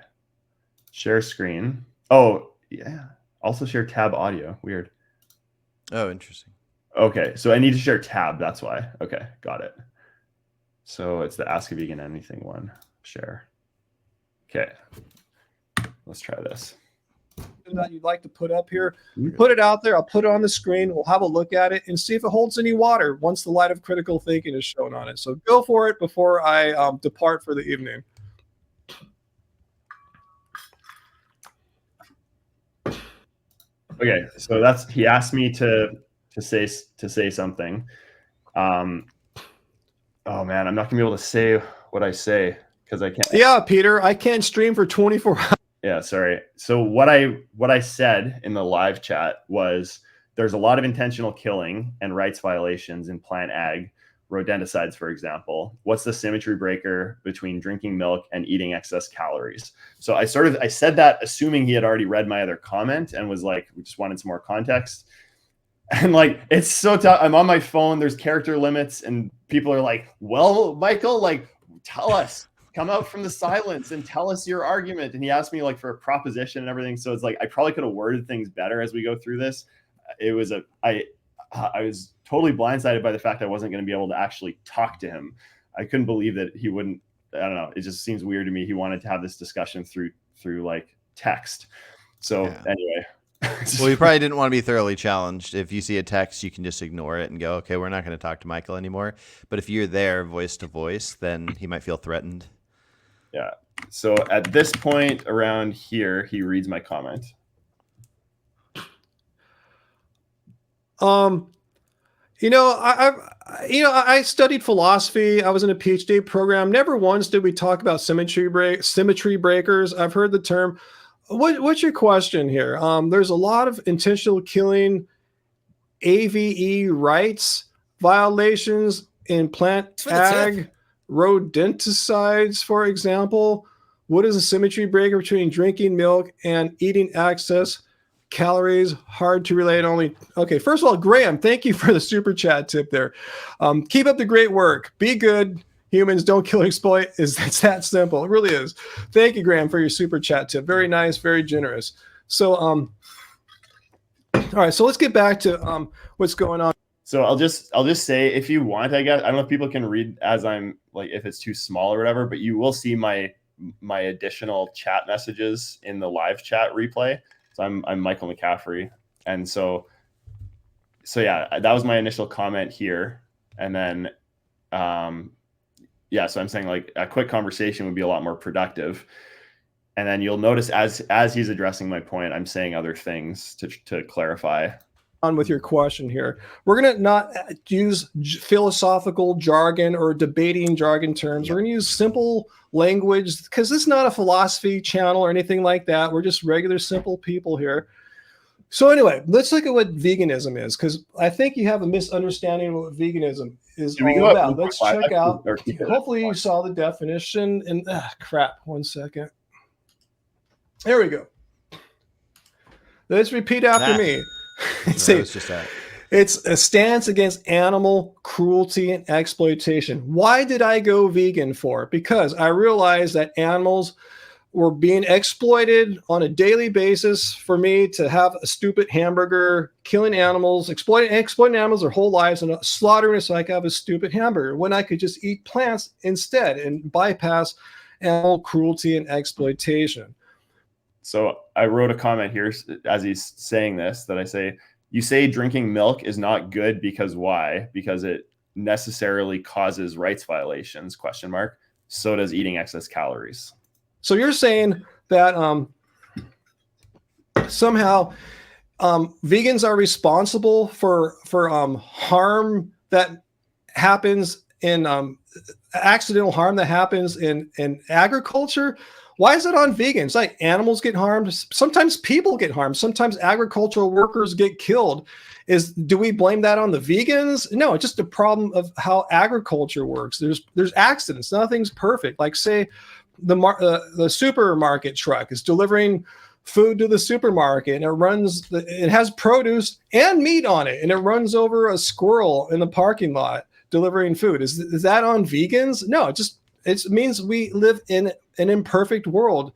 Share screen. Oh, yeah. Also share tab audio. Weird. Oh, interesting. Okay. So I need to share tab. That's why. Okay. Got it. So it's the Ask a Vegan Anything one. Share. Okay. Let's try this. That you'd like to put up here, put it out there. I'll put it on the screen. We'll have a look at it and see if it holds any water once the light of critical thinking is shown on it. So go for it before I depart for the evening. Okay, so he asked me to say something. Oh man, I'm not gonna be able to say what I say because I can't. Yeah, Peter, I can't stream for 24 hours. Yeah, sorry. So what I said in the live chat was there's a lot of intentional killing and rights violations in plant ag, rodenticides, for example. What's the symmetry breaker between drinking milk and eating excess calories? So I said that assuming he had already read my other comment and was like, we just wanted some more context. And like, it's so tough. I'm on my phone. There's character limits and people are like, well, Michael, like, tell us. Come out from the silence and tell us your argument. And he asked me like for a proposition and everything. So it's like, I probably could have worded things better as we go through this. I was totally blindsided by the fact I wasn't going to be able to actually talk to him. I couldn't believe that he wouldn't, I don't know. It just seems weird to me. He wanted to have this discussion through like text. So Yeah. anyway. Well, you probably didn't want to be thoroughly challenged. If you see a text, you can just ignore it and go, okay, we're not going to talk to Michael anymore. But if you're there voice to voice, then he might feel threatened. Yeah. So at this point around here, he reads my comment. I studied philosophy. I was in a PhD program. Never once did we talk about symmetry breakers. I've heard the term. What's your question here? There's a lot of intentional killing, AVE rights violations in plant ag, rodenticides, for example. What is a symmetry breaker between drinking milk and eating excess calories? Hard to relate only. Okay, first of all, Graham, thank you for the super chat tip there. Keep up the great work. Be good. Humans don't kill or exploit. It's that simple. It really is. Thank you, Graham, for your super chat tip. Very nice, very generous. So, all right, so let's get back to what's going on. So I'll just say, if you want, I guess, I don't know if people can read as I'm like, if it's too small or whatever, but you will see my additional chat messages in the live chat replay. So I'm Michael McCaffrey. And so yeah, that was my initial comment here. And then, yeah, so I'm saying like a quick conversation would be a lot more productive. And then you'll notice as he's addressing my point, I'm saying other things to clarify. On with your question here. We're going to not use philosophical jargon or debating jargon terms. We're going to use simple language because this is not a philosophy channel or anything like that. We're just regular, simple people here. So anyway, let's look at what veganism is, because I think you have a misunderstanding of what veganism is all about. Let's check out. Hopefully you saw the definition. And crap, 1 second. There we go. Let's repeat after me. It's a stance against animal cruelty and exploitation. Why did I go vegan for? Because I realized that animals were being exploited on a daily basis for me to have a stupid hamburger, killing animals, exploiting animals their whole lives and slaughtering us so I could have a stupid hamburger when I could just eat plants instead and bypass animal cruelty and exploitation. So I wrote a comment here as he's saying this, that I say, you say drinking milk is not good because why? Because it necessarily causes rights violations, ? So does eating excess calories. So you're saying that somehow vegans are responsible for harm that happens in accidental harm that happens in agriculture? Why is it on vegans? Like animals get harmed. Sometimes people get harmed. Sometimes agricultural workers get killed. Do we blame that on the vegans? No, it's just a problem of how agriculture works. There's accidents. Nothing's perfect. Like say the supermarket truck is delivering food to the supermarket and it has produce and meat on it and it runs over a squirrel in the parking lot delivering food. Is that on vegans? No, it means we live in an imperfect world,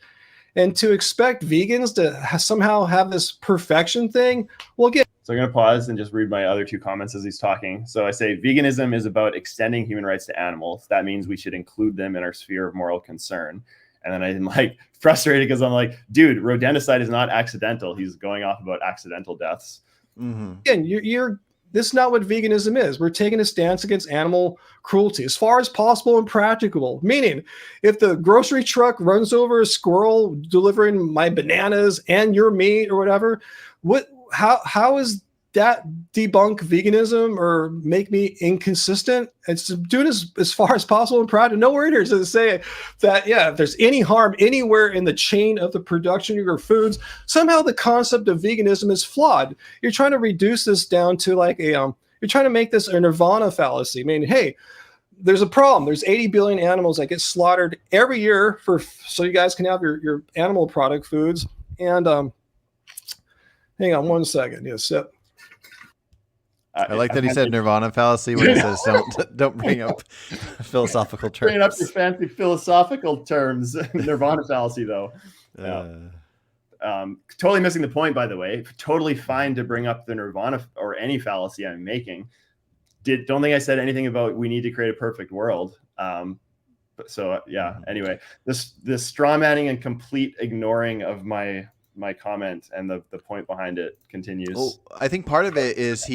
and to expect vegans to somehow have this perfection thing, we'll get. So I'm going to pause and just read my other two comments as he's talking. So I say veganism is about extending human rights to animals. That means we should include them in our sphere of moral concern. And then I'm like frustrated because I'm like, dude, rodenticide is not accidental. He's going off about accidental deaths. Mm-hmm. Again, this is not what veganism is. We're taking a stance against animal cruelty as far as possible and practicable. Meaning, if the grocery truck runs over a squirrel delivering my bananas and your meat or whatever, how is that debunk veganism or make me inconsistent? It's doing as far as possible and proud. And nowhere in here does it say that, if there's any harm anywhere in the chain of the production of your foods, somehow the concept of veganism is flawed. You're trying to reduce this down to like you're trying to make this a nirvana fallacy. I mean, hey, there's a problem. There's 80 billion animals that get slaughtered every year so you guys can have your animal product foods. And hang on 1 second. Yes, sip. I like that he said nirvana fallacy when he says don't bring up philosophical terms. Bring up your fancy philosophical terms. Nirvana fallacy, though. Totally missing the point, by the way. Totally fine to bring up the nirvana or any fallacy I'm making. Don't think I said anything about we need to create a perfect world. Anyway, this straw manning and complete ignoring of my my comment and the point behind it continues. Oh, I think part of it is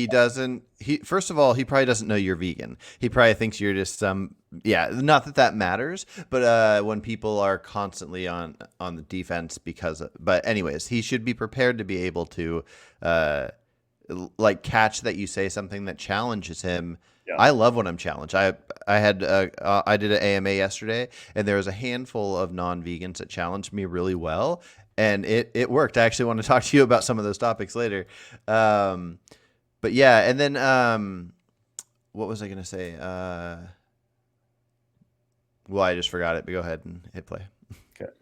first of all, he probably doesn't know you're vegan. He probably thinks you're just not that matters, but when people are constantly on the defense but anyways, he should be prepared to be able to like catch that you say something that challenges him. Yeah. I love when I'm challenged. I did an AMA yesterday, and there was a handful of non-vegans that challenged me really well, and it worked. I actually want to talk to you about some of those topics later. But yeah, and then what was I going to say? Well, I just forgot it, but go ahead and hit play. Okay.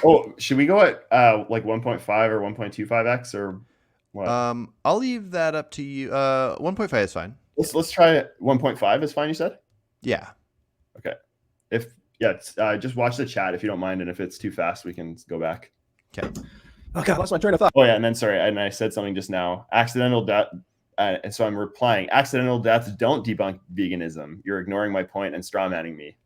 Oh, should we go at like 1.5 or 1.25x or what? I'll leave that up to you. 1.5 is fine. Let's try it. 1.5 is fine, you said? Yeah. Okay. Just watch the chat if you don't mind, and if it's too fast, we can go back. Okay. Oh God, lost my train of thought. Oh yeah, and then sorry, and I said something just now. Accidental death. And so I'm replying. Accidental deaths don't debunk veganism. You're ignoring my point and strawmanning me.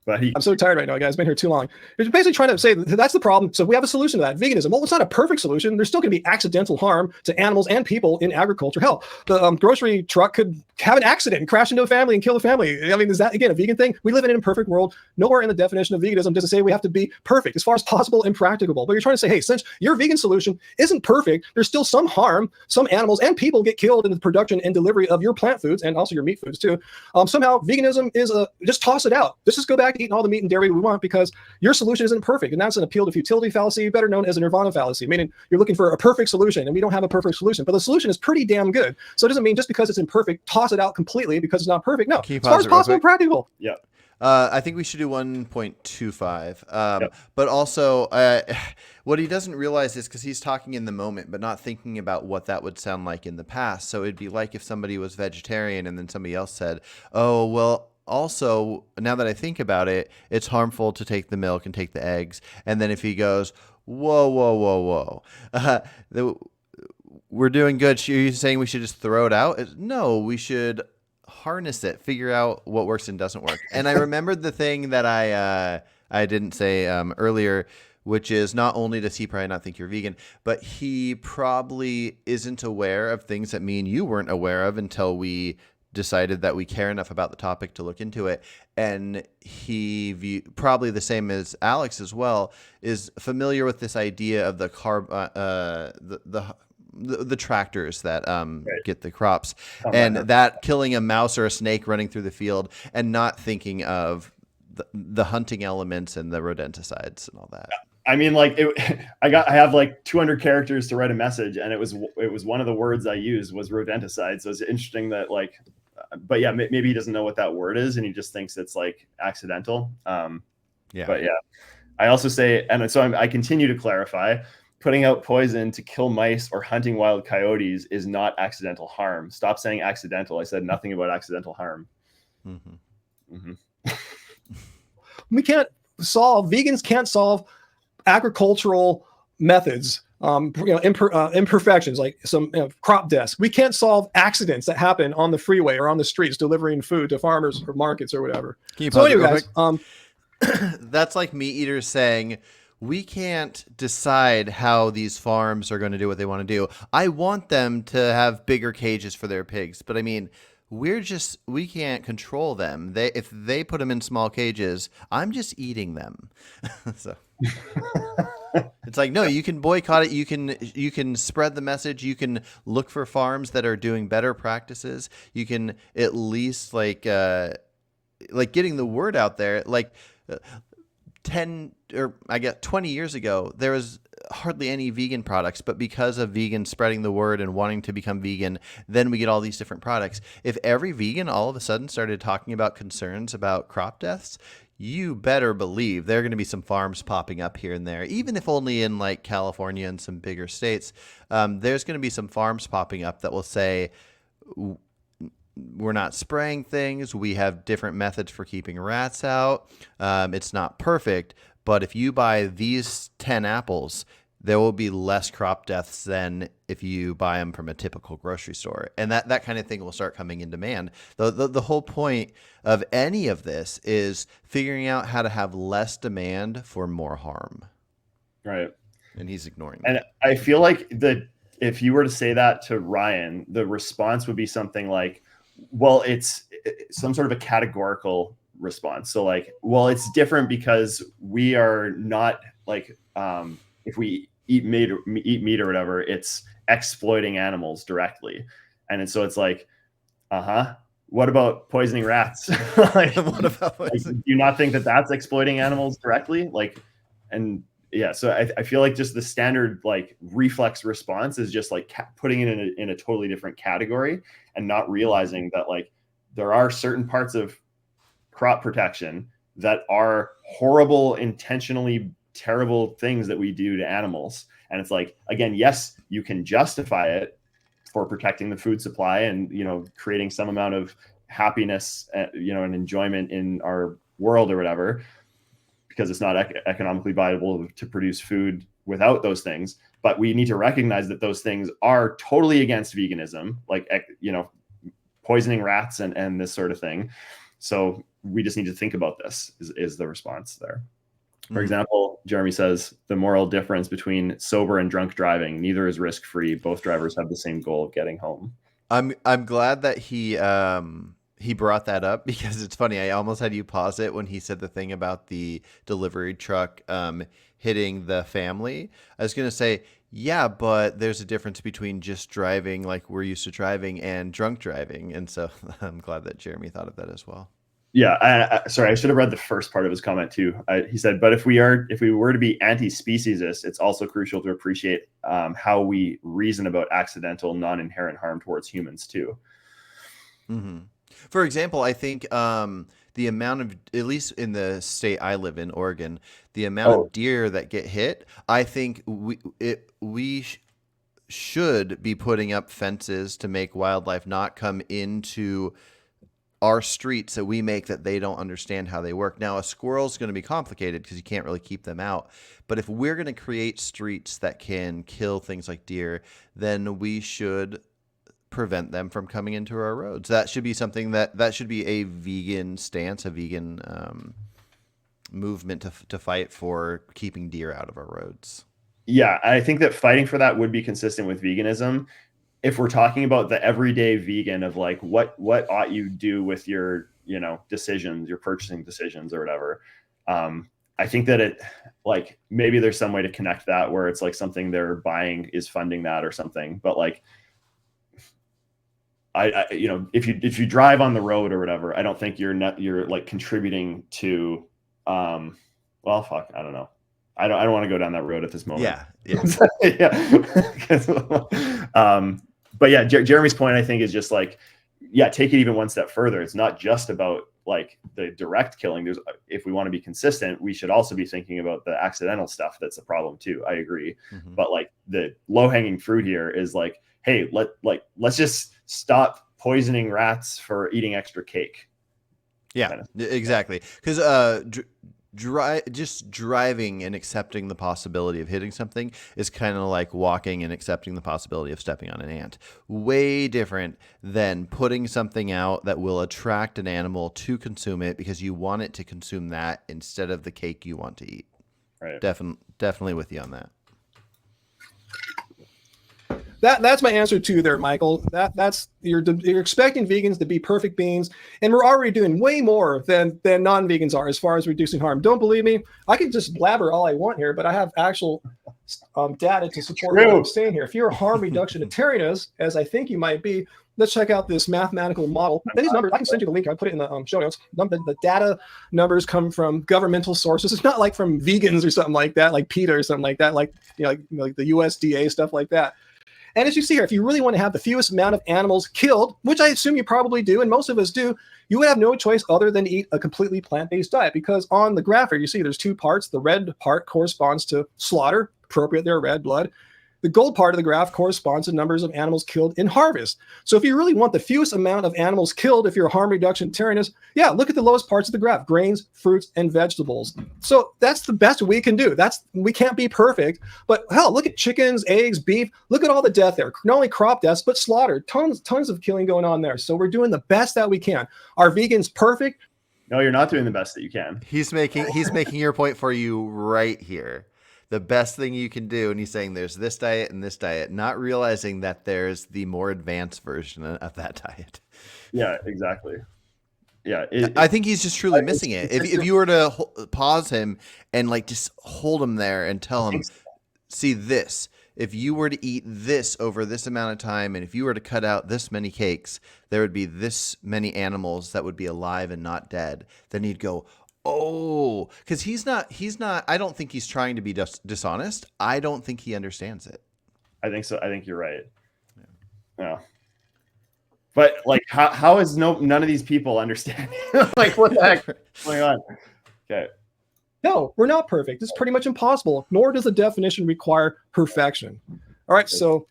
But I'm so tired right now, guys. I've been here too long. It's basically trying to say that's the problem. So we have a solution to that. Veganism. Well, it's not a perfect solution. There's still going to be accidental harm to animals and people in agriculture. Hell, the grocery truck could have an accident and crash into a family and kill a family. I mean, is that, again, a vegan thing? We live in an imperfect world. Nowhere in the definition of veganism does it say we have to be perfect as far as possible and practicable. But you're trying to say, hey, since your vegan solution isn't perfect, there's still some harm. Some animals and people get killed in the production and delivery of your plant foods and also your meat foods too. Somehow veganism is just toss it out. Let's just go back to eating all the meat and dairy we want because your solution isn't perfect. And that's an appeal to futility fallacy, better known as a nirvana fallacy, meaning you're looking for a perfect solution and we don't have a perfect solution, but the solution is pretty damn good. So it doesn't mean just because it's imperfect, toss it out completely because it's not perfect. No, as far as possible and practical. Yeah. I think we should do 1.25. Yep. But also, what he doesn't realize is because he's talking in the moment, but not thinking about what that would sound like in the past. So it'd be like if somebody was vegetarian and then somebody else said, oh, well, also, now that I think about it, it's harmful to take the milk and take the eggs. And then if he goes, whoa, we're doing good. Are you saying we should just throw it out? No, we should harness it, figure out what works and doesn't work. And I remembered the thing that I didn't say earlier, which is not only does he probably not think you're vegan, but he probably isn't aware of things that me and you weren't aware of until we decided that we care enough about the topic to look into it. And he probably the same as Alex as well, is familiar with this idea of the the tractors that get the crops, and that killing a mouse or a snake running through the field, and not thinking of the hunting elements and the rodenticides and all that. I mean, like I have like 200 characters to write a message, and it was one of the words I used was rodenticide. So it's interesting that like, but yeah, maybe he doesn't know what that word is, and he just thinks it's like accidental. Yeah. But yeah, I also say, and so I continue to clarify. Putting out poison to kill mice or hunting wild coyotes is not accidental harm. Stop saying accidental. I said nothing about accidental harm. Mm-hmm. Mm-hmm. Vegans can't solve agricultural methods, imperfections like some crop deaths. We can't solve accidents that happen on the freeway or on the streets delivering food to farmers or markets or whatever. So anyway, guys, that's like meat eaters saying, we can't decide how these farms are going to do what they want to do. I want them to have bigger cages for their pigs, but I mean, we can't control them. If they put them in small cages, I'm just eating them. So it's like, no, you can boycott it. You can spread the message. You can look for farms that are doing better practices. You can at least like getting the word out there. Like 20 years ago, there was hardly any vegan products, but because of vegans spreading the word and wanting to become vegan, then we get all these different products. If every vegan all of a sudden started talking about concerns about crop deaths, you better believe there are going to be some farms popping up here and there, even if only in like California and some bigger states. There's going to be some farms popping up that will say, we're not spraying things. We have different methods for keeping rats out. It's not perfect, but if you buy these 10 apples, there will be less crop deaths than if you buy them from a typical grocery store. And that kind of thing will start coming in demand. The whole point of any of this is figuring out how to have less demand for more harm. Right. And he's ignoring And that. I feel like if you were to say that to Ryan, the response would be something like, well, it's some sort of a categorical response. So like, well, it's different because we are not like, if we eat meat or whatever, it's exploiting animals directly. And so it's like, what about poisoning rats? Like, What about do you not think that that's exploiting animals directly? Like, and yeah, so I feel like just the standard like reflex response is just like putting it in a totally different category and not realizing that like there are certain parts of crop protection that are horrible, intentionally terrible things that we do to animals. And it's like, again, yes, you can justify it for protecting the food supply and, you know, creating some amount of happiness, you know, and enjoyment in our world or whatever, because it's not economically viable to produce food without those things. But we need to recognize that those things are totally against veganism, like, you know, poisoning rats and this sort of thing. So we just need to think about this is the response there. For example, Jeremy says the moral difference between sober and drunk driving, neither is risk-free. Both drivers have the same goal of getting home. I'm glad that he brought that up, because it's funny. I almost had you pause it when he said the thing about the delivery truck hitting the family. I was going to say, yeah, but there's a difference between just driving like we're used to driving and drunk driving. And so I'm glad that Jeremy thought of that as well. Yeah, sorry, I should have read the first part of his comment too. He said, but if we were to be anti-speciesist, it's also crucial to appreciate how we reason about accidental, non-inherent harm towards humans too. Mm-hmm. For example, I think the amount of, at least in the state I live in, Oregon, the amount of deer that get hit, I think we should be putting up fences to make wildlife not come into our streets that we make, that they don't understand how they work. Now, a squirrel's going to be complicated because you can't really keep them out. But if we're going to create streets that can kill things like deer, then we should prevent them from coming into our roads. That should be something that should be a vegan stance, a vegan movement to fight for keeping deer out of our roads. Yeah, I think that fighting for that would be consistent with veganism. If we're talking about the everyday vegan of like what ought you do with your, you know, decisions, your purchasing decisions or whatever, I think that it, like, maybe there's some way to connect that where it's like something they're buying is funding that or something. But like, I you know, if you drive on the road or whatever, I don't think you're like contributing to well, fuck, I don't know. I don't want to go down that road at this moment. Yeah. But yeah, Jeremy's point, I think, is just like, yeah, take it even one step further. It's not just about like the direct killing. If we want to be consistent, we should also be thinking about the accidental stuff that's a problem too. I agree. Mm-hmm. But like the low hanging fruit here is like, hey, let's just stop poisoning rats for eating extra cake. Yeah, kind of. Exactly. Because just driving and accepting the possibility of hitting something is kind of like walking and accepting the possibility of stepping on an ant. Way different than putting something out that will attract an animal to consume it because you want it to consume that instead of the cake you want to eat. Right. Definitely with you on that. That's my answer to you there, Michael. That's you're expecting vegans to be perfect beings, and we're already doing way more than non-vegans are as far as reducing harm. Don't believe me? I can just blabber all I want here, but I have actual data to support what I'm saying here. If you're a harm reductionitarian, as I think you might be, let's check out this mathematical model. And these numbers, I can send you the link. I put it in the show notes. The data numbers come from governmental sources. It's not like from vegans or something like that, like PETA or something like that, like like the USDA, stuff like that. And as you see here, if you really want to have the fewest amount of animals killed, which I assume you probably do, and most of us do, you would have no choice other than to eat a completely plant-based diet. Because on the graph here, you see there's two parts. The red part corresponds to slaughter, appropriate there, red blood. The gold part of the graph corresponds to numbers of animals killed in harvest. So if you really want the fewest amount of animals killed, if you're a harm reductionitarian, yeah, look at the lowest parts of the graph: grains, fruits, and vegetables. So that's the best we can do. We can't be perfect, but hell, look at chickens, eggs, beef. Look at all the death there. Not only crop deaths, but slaughter. Tons of killing going on there. So we're doing the best that we can. Are vegans perfect? No, you're not doing the best that you can. He's making your point for you right here. the best thing you can do. And he's saying there's this diet and this diet, not realizing that there's the more advanced version of that diet. Yeah, exactly. Yeah, I think he's just truly missing it. If you were to pause him and like just hold him there and tell him, see this, if you were to eat this over this amount of time, and if you were to cut out this many cakes, there would be this many animals that would be alive and not dead. Then he'd go, oh, because he's not, I don't think he's trying to be dishonest. I don't think he understands it. I think so. I think you're right. Yeah. But like, how is none of these people understanding? Like, what the heck is going on? Okay. No, we're not perfect. It's pretty much impossible, nor does the definition require perfection. All right, so.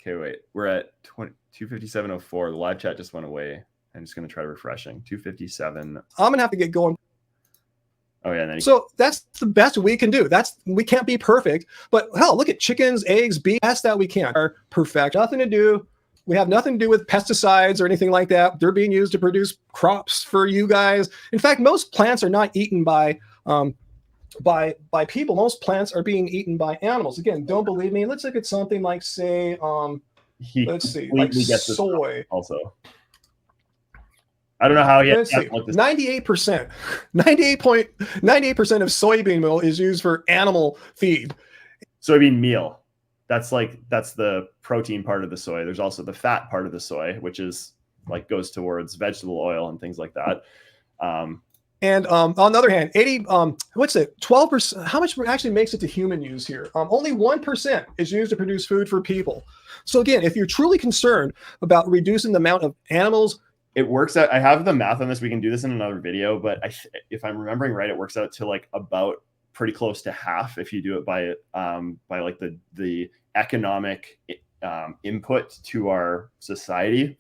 Okay, wait. We're at 257.04. The live chat just went away. I'm just going to try refreshing. 257. I'm going to have to get going. Oh, yeah. And then so that's the best we can do. We can't be perfect. But hell, look at chickens, eggs, beef. That's that we can. Are perfect. Nothing to do. We have nothing to do with pesticides or anything like that. They're being used to produce crops for you guys. In fact, most plants are not eaten by people. Most plants are being eaten by animals. Again, don't believe me. Let's look at something like, say, let's see, like soy. Also, I don't know how he has 98%. 98% of soybean meal is used for animal feed. Soybean meal. That's the protein part of the soy. There's also the fat part of the soy, which is like goes towards vegetable oil and things like that. And on the other hand, 12%, how much actually makes it to human use here? Only 1% is used to produce food for people. So again, if you're truly concerned about reducing the amount of animals, it works out. I have the math on this. We can do this in another video, but if I'm remembering right, it works out to like about pretty close to half if you do it by like the economic input to our society.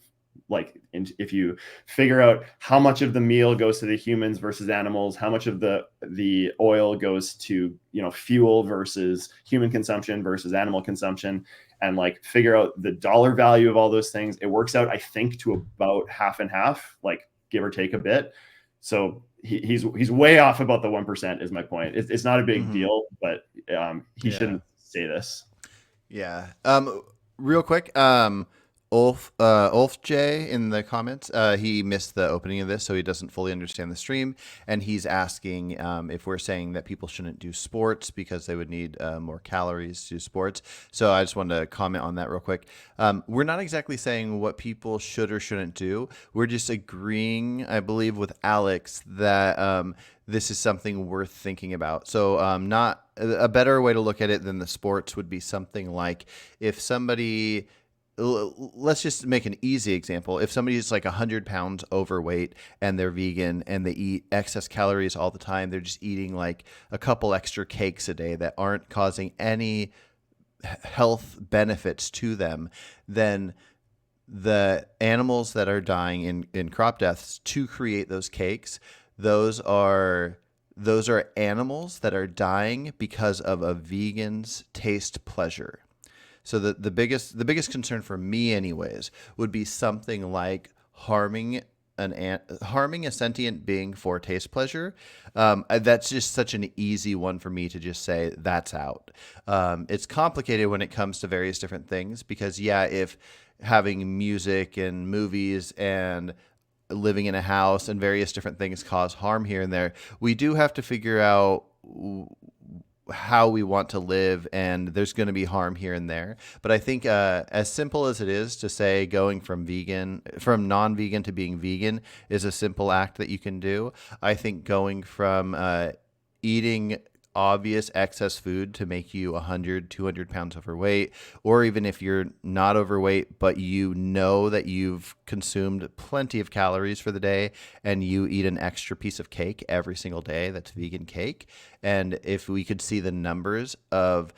Like if you figure out how much of the meal goes to the humans versus animals, how much of the oil goes to, fuel versus human consumption versus animal consumption, and like figure out the dollar value of all those things, it works out, I think, to about half and half, like give or take a bit. So he's way off about the 1% is my point. It's not a big deal, but he shouldn't say this. Yeah. Real quick, Ulf J in the comments, he missed the opening of this, so he doesn't fully understand the stream, and he's asking if we're saying that people shouldn't do sports because they would need more calories to do sports. So I just wanted to comment on that real quick. We're not exactly saying what people should or shouldn't do. We're just agreeing, I believe, with Alex that this is something worth thinking about. So not a better way to look at it than the sports would be something like if somebody... Let's just make an easy example. If somebody is like 100 pounds overweight and they're vegan and they eat excess calories all the time, they're just eating like a couple extra cakes a day that aren't causing any health benefits to them, then the animals that are dying in crop deaths to create those cakes, those are animals that are dying because of a vegan's taste pleasure. So the biggest concern for me, anyways, would be something like harming a sentient being for taste pleasure. That's just such an easy one for me to just say that's out. It's complicated when it comes to various different things because if having music and movies and living in a house and various different things cause harm here and there, we do have to figure out how we want to live, and there's going to be harm here and there. But I think as simple as it is to say going from non-vegan to being vegan is a simple act that you can do. I think going from eating obvious excess food to make you 100, 200 pounds overweight, or even if you're not overweight, but you know that you've consumed plenty of calories for the day and you eat an extra piece of cake every single day, that's vegan cake. And if we could see the numbers of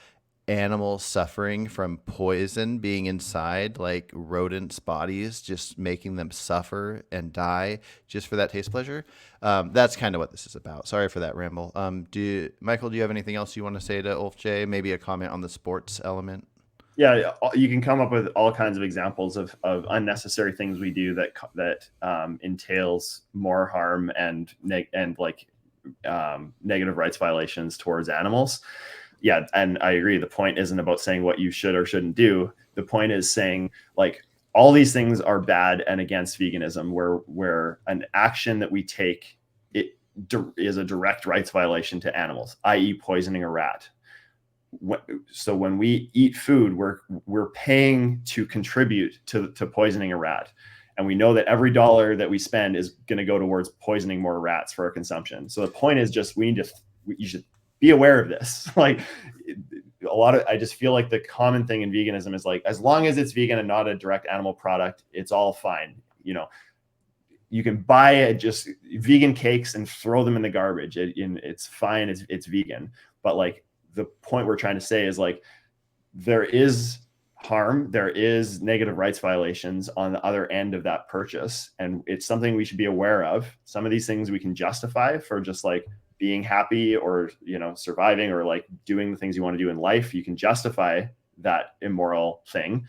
animals suffering from poison being inside like rodents' bodies, just making them suffer and die just for that taste pleasure. That's kind of what this is about. Sorry for that ramble. Michael, do you have anything else you want to say to Ulf J? Maybe a comment on the sports element? Yeah, you can come up with all kinds of examples of unnecessary things we do that entails more harm and negative rights violations towards animals. yeah, and I agree. The point isn't about saying what you should or shouldn't do. The point is saying like all these things are bad and against veganism, where an action that we take is a direct rights violation to animals, i.e. poisoning a rat. So when we eat food, we're paying to contribute to poisoning a rat. And we know that every dollar that we spend is going to go towards poisoning more rats for our consumption. So the point is just you should be aware of this. Like I just feel like the common thing in veganism is like, as long as it's vegan and not a direct animal product, it's all fine. You know, you can buy just vegan cakes and throw them in the garbage. It's fine. It's vegan. But like the point we're trying to say is like, there is harm, there is negative rights violations on the other end of that purchase. And it's something we should be aware of. Some of these things we can justify for just like being happy or, you know, surviving or like doing the things you want to do in life. You can justify that immoral thing,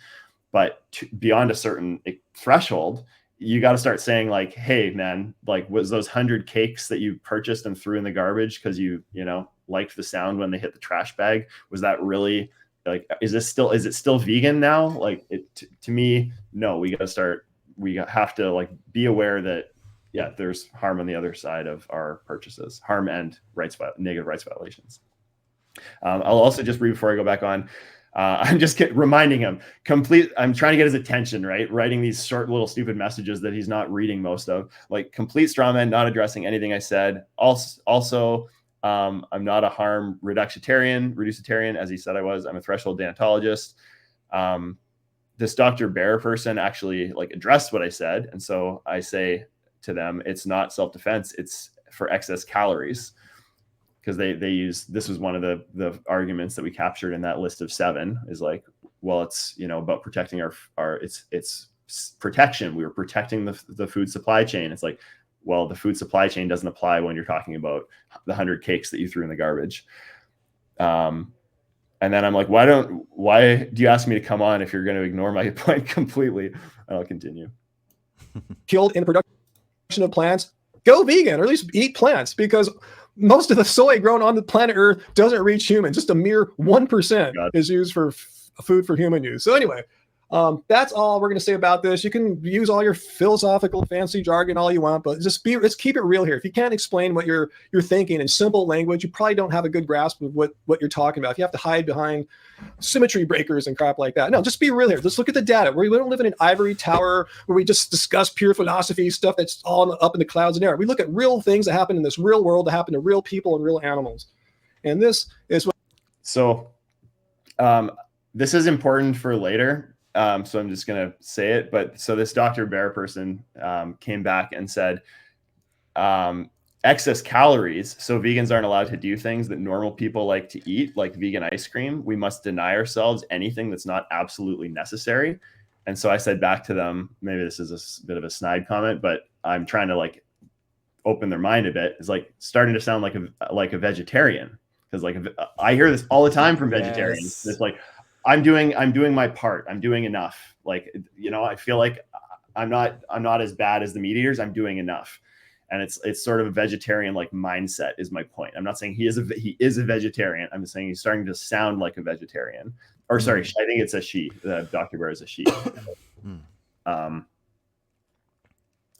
but beyond a certain threshold, you got to start saying like, hey man, like was those 100 cakes that you purchased and threw in the garbage because you know, liked the sound when they hit the trash bag, was that really like, is it still vegan now? Like to me, no, we have to like be aware that, yeah, there's harm on the other side of our purchases, harm and negative rights violations. I'll also just read before I go back on. I'm just reminding him I'm trying to get his attention, right? Writing these short little stupid messages that he's not reading most of, like complete straw man, not addressing anything I said. Also, I'm not a harm reducitarian, as he said I was. I'm a threshold deontologist. This Dr. Bear person actually like addressed what I said. And so I say to them, it's not self-defense, it's for excess calories. Because they use, this was one of the arguments that we captured in that list of 7 is like, well, it's, you know, about protecting it's protection. We were protecting the food supply chain. It's like, well, the food supply chain doesn't apply when you're talking about the 100 cakes that you threw in the garbage. And then I'm like, why do you ask me to come on if you're going to ignore my point completely? And I'll continue. Killed in production of plants, go vegan, or at least eat plants, because most of the soy grown on the planet Earth doesn't reach humans. Just a mere 1% is used for food for human use. So anyway, that's all we're going to say about this. You can use all your philosophical fancy jargon all you want, but let's keep it real here. If you can't explain what you're thinking in simple language, you probably don't have a good grasp of what you're talking about. If you have to hide behind symmetry breakers and crap like that, no, just be real here. Let's look at the data. We don't live in an ivory tower where we just discuss pure philosophy stuff that's all up in the clouds and air. We look at real things that happen in this real world, that happen to real people and real animals. And this is what. So this is important for later. So I'm just going to say it. But so this Dr. Bear person came back and said, excess calories. So vegans aren't allowed to do things that normal people like to eat, like vegan ice cream. We must deny ourselves anything that's not absolutely necessary. And so I said back to them, maybe this is a bit of a snide comment, but I'm trying to like open their mind a bit. It's like starting to sound like a vegetarian. Because like I hear this all the time from vegetarians. Yes. It's like, I'm doing my part. I'm doing enough. Like, you know, I feel like I'm not as bad as the meat eaters. I'm doing enough. And it's sort of a vegetarian like mindset is my point. I'm not saying he is a vegetarian. I'm just saying he's starting to sound like a vegetarian. Or sorry, I think it's a she. Dr. Bear is a she.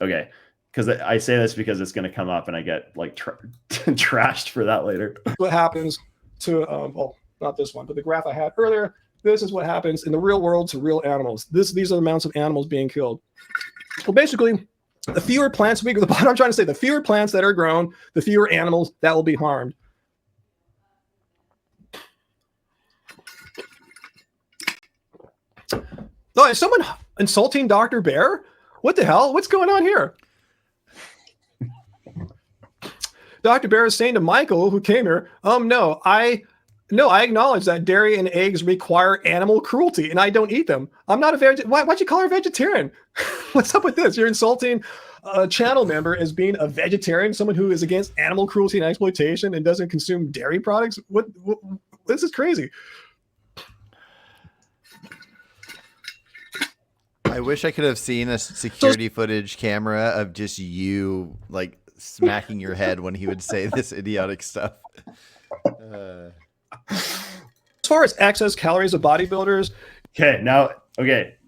Okay. Because I say this because it's going to come up and I get like trashed for that later. What happens to, well, not this one, but the graph I had earlier. This is what happens in the real world to real animals. These are the amounts of animals being killed. Well, basically, the fewer plants I'm trying to say, the fewer plants that are grown, the fewer animals that will be harmed. Oh, is someone insulting Dr. Bear? What the hell? What's going on here? Dr. Bear is saying to Michael, who came here, no, I acknowledge that dairy and eggs require animal cruelty, and I don't eat them. I'm not a vegetarian. Why'd you call her a vegetarian? What's up with this? You're insulting a channel member as being a vegetarian, someone who is against animal cruelty and exploitation and doesn't consume dairy products. What this is crazy. I wish I could have seen a security footage camera of just you like smacking your head when he would say this idiotic stuff. far as excess calories of bodybuilders,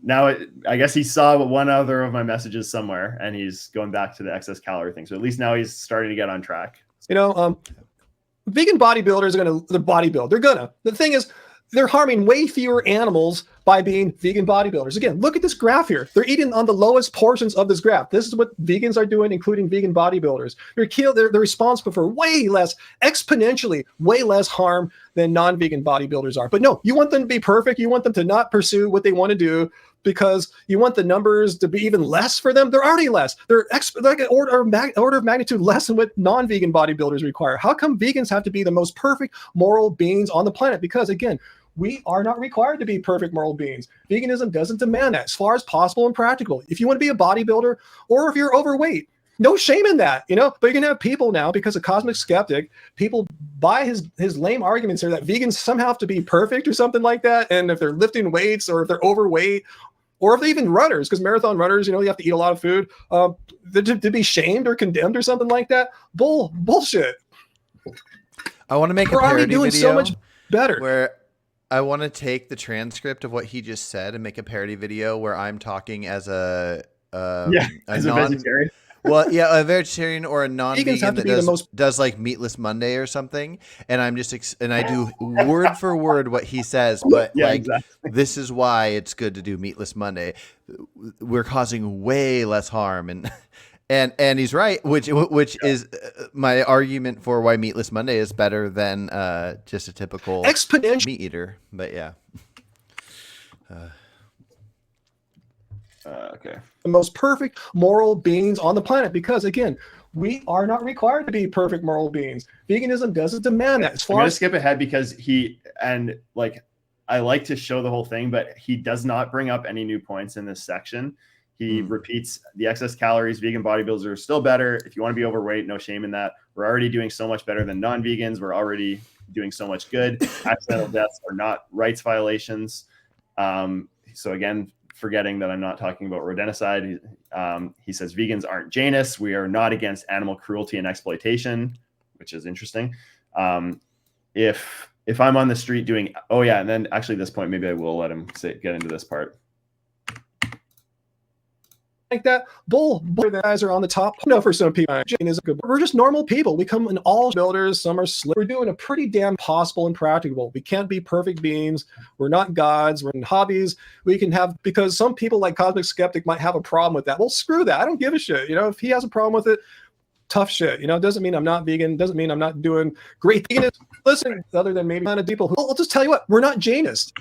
Now I guess he saw one other of my messages somewhere, and he's going back to the excess calorie thing. So at least now he's starting to get on track. Vegan bodybuilders are going to bodybuild. They're gonna. The thing is, they're harming way fewer animals by being vegan bodybuilders. Again, look at this graph here. They're eating on the lowest portions of this graph. This is what vegans are doing, including vegan bodybuilders. They're responsible for exponentially way less harm than non-vegan bodybuilders are. But no, you want them to be perfect. You want them to not pursue what they want to do because you want the numbers to be even less for them. They're already less. They're like an order of magnitude less than what non-vegan bodybuilders require. How come vegans have to be the most perfect moral beings on the planet? Because again, we are not required to be perfect moral beings. Veganism doesn't demand that as far as possible and practical. If you want to be a bodybuilder or if you're overweight, no shame in that, but you're going to have people now, because of Cosmic Skeptic, people buy his lame arguments here that vegans somehow have to be perfect or something like that. And if they're lifting weights or if they're overweight, or if they even runners, because marathon runners, you have to eat a lot of food, to be shamed or condemned or something like that. Bullshit. I want to make a We're already parody doing video so much better. where I want to take the transcript of what he just said and make a parody video where I'm talking as a vegetarian. Well, yeah, a vegetarian or a non-vegan Vegans have to that be does like Meatless Monday or something, and I'm just and I do word for word what he says, but exactly. This is why it's good to do Meatless Monday. We're causing way less harm, and he's right, which is my argument for why Meatless Monday is better than just a typical exponential meat eater. But yeah. Okay. The most perfect moral beings on the planet, because again, we are not required to be perfect moral beings. Veganism doesn't demand that. I'm gonna skip ahead because I like to show the whole thing, but he does not bring up any new points in this section. He repeats the excess calories. Vegan bodybuilders are still better. If you want to be overweight, no shame in that. We're already doing so much better than non-vegans. We're already doing so much good. Accidental deaths are not rights violations. So again, forgetting that I'm not talking about rodenticide. He says vegans aren't Janus. We are not against animal cruelty and exploitation, which is interesting. If I'm on the street doing, and then actually this point, maybe I will let him get into this part. Like that the guys are on the top. No, for some people, we're just normal people. We come in all builders. Some are slick. We're doing a pretty damn possible and practicable. We can't be perfect beings. We're not gods. We're in hobbies. We can have, because some people like Cosmic Skeptic might have a problem with that. Well, screw that. I don't give a shit. If he has a problem with it, tough shit. Doesn't mean I'm not vegan. Doesn't mean I'm not doing great veganism. Listen, other than maybe kind of people who, I'll just tell you what, we're not Janus.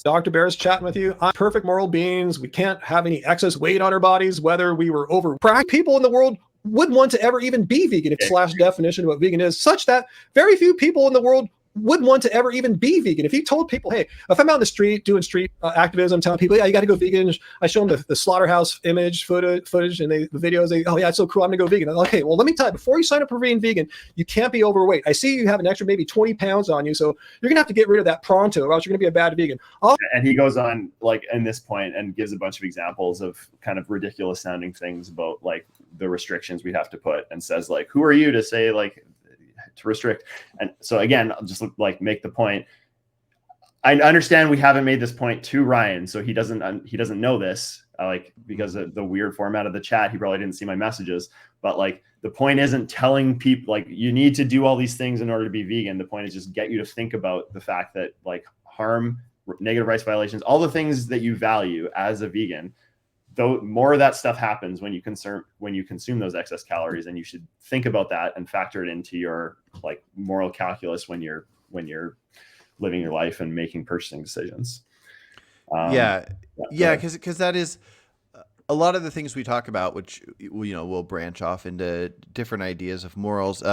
Dr. Bear is chatting with you. I'm perfect moral beings. We can't have any excess weight on our bodies, whether we were over. People in the world wouldn't want to ever even be vegan, / definition of what vegan is, such that very few people in the world wouldn't want to ever even be vegan. If you told people, hey, if I'm out in the street doing street activism, telling people, yeah, you got to go vegan. I show them the slaughterhouse footage and the videos. It's so cool. I'm going to go vegan. Okay, well, let me tell you, before you sign up for being vegan, you can't be overweight. I see you have an extra maybe 20 pounds on you, so you're going to have to get rid of that pronto, or else you're going to be a bad vegan. And he goes on in this point and gives a bunch of examples of kind of ridiculous sounding things about the restrictions we have to put, and says who are you to say to restrict. And so again, I'll just make the point. I understand we haven't made this point to Ryan, so he doesn't know this, because of the weird format of the chat. He probably didn't see my messages, but the point isn't telling people you need to do all these things in order to be vegan. The point is just get you to think about the fact that harm, negative rights violations, all the things that you value as a vegan, though more of that stuff happens when you consume those excess calories, and you should think about that and factor it into your moral calculus when you're living your life and making purchasing decisions. Because that is a lot of the things we talk about, which will branch off into different ideas of morals.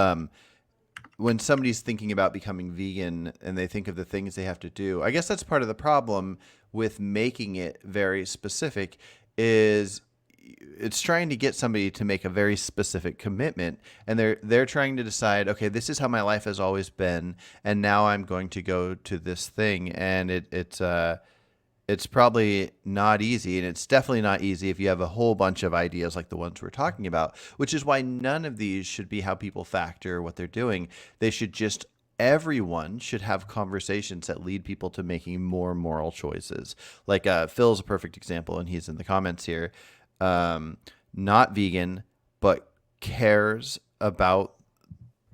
When somebody's thinking about becoming vegan and they think of the things they have to do, I guess that's part of the problem with making it very specific. Is it's trying to get somebody to make a very specific commitment, and they're trying to decide, okay, this is how my life has always been, and now I'm going to go to this thing, and it's probably not easy, and it's definitely not easy if you have a whole bunch of ideas like the ones we're talking about, which is why none of these should be how people factor what they're doing. They should just everyone should have conversations that lead people to making more moral choices. Like Phil's a perfect example, and he's in the comments here. Not vegan, but cares about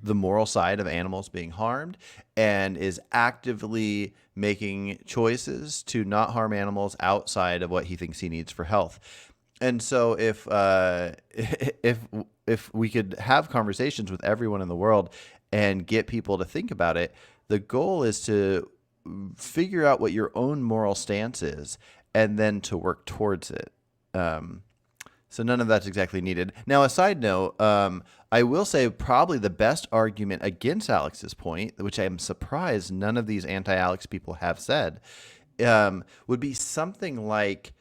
the moral side of animals being harmed and is actively making choices to not harm animals outside of what he thinks he needs for health. And so if we could have conversations with everyone in the world and get people to think about it, the goal is to figure out what your own moral stance is and then to work towards it. So none of that's exactly needed. Now, a side note, I will say probably the best argument against Alex's point, which I'm surprised none of these anti-Alex people have said, would be something like,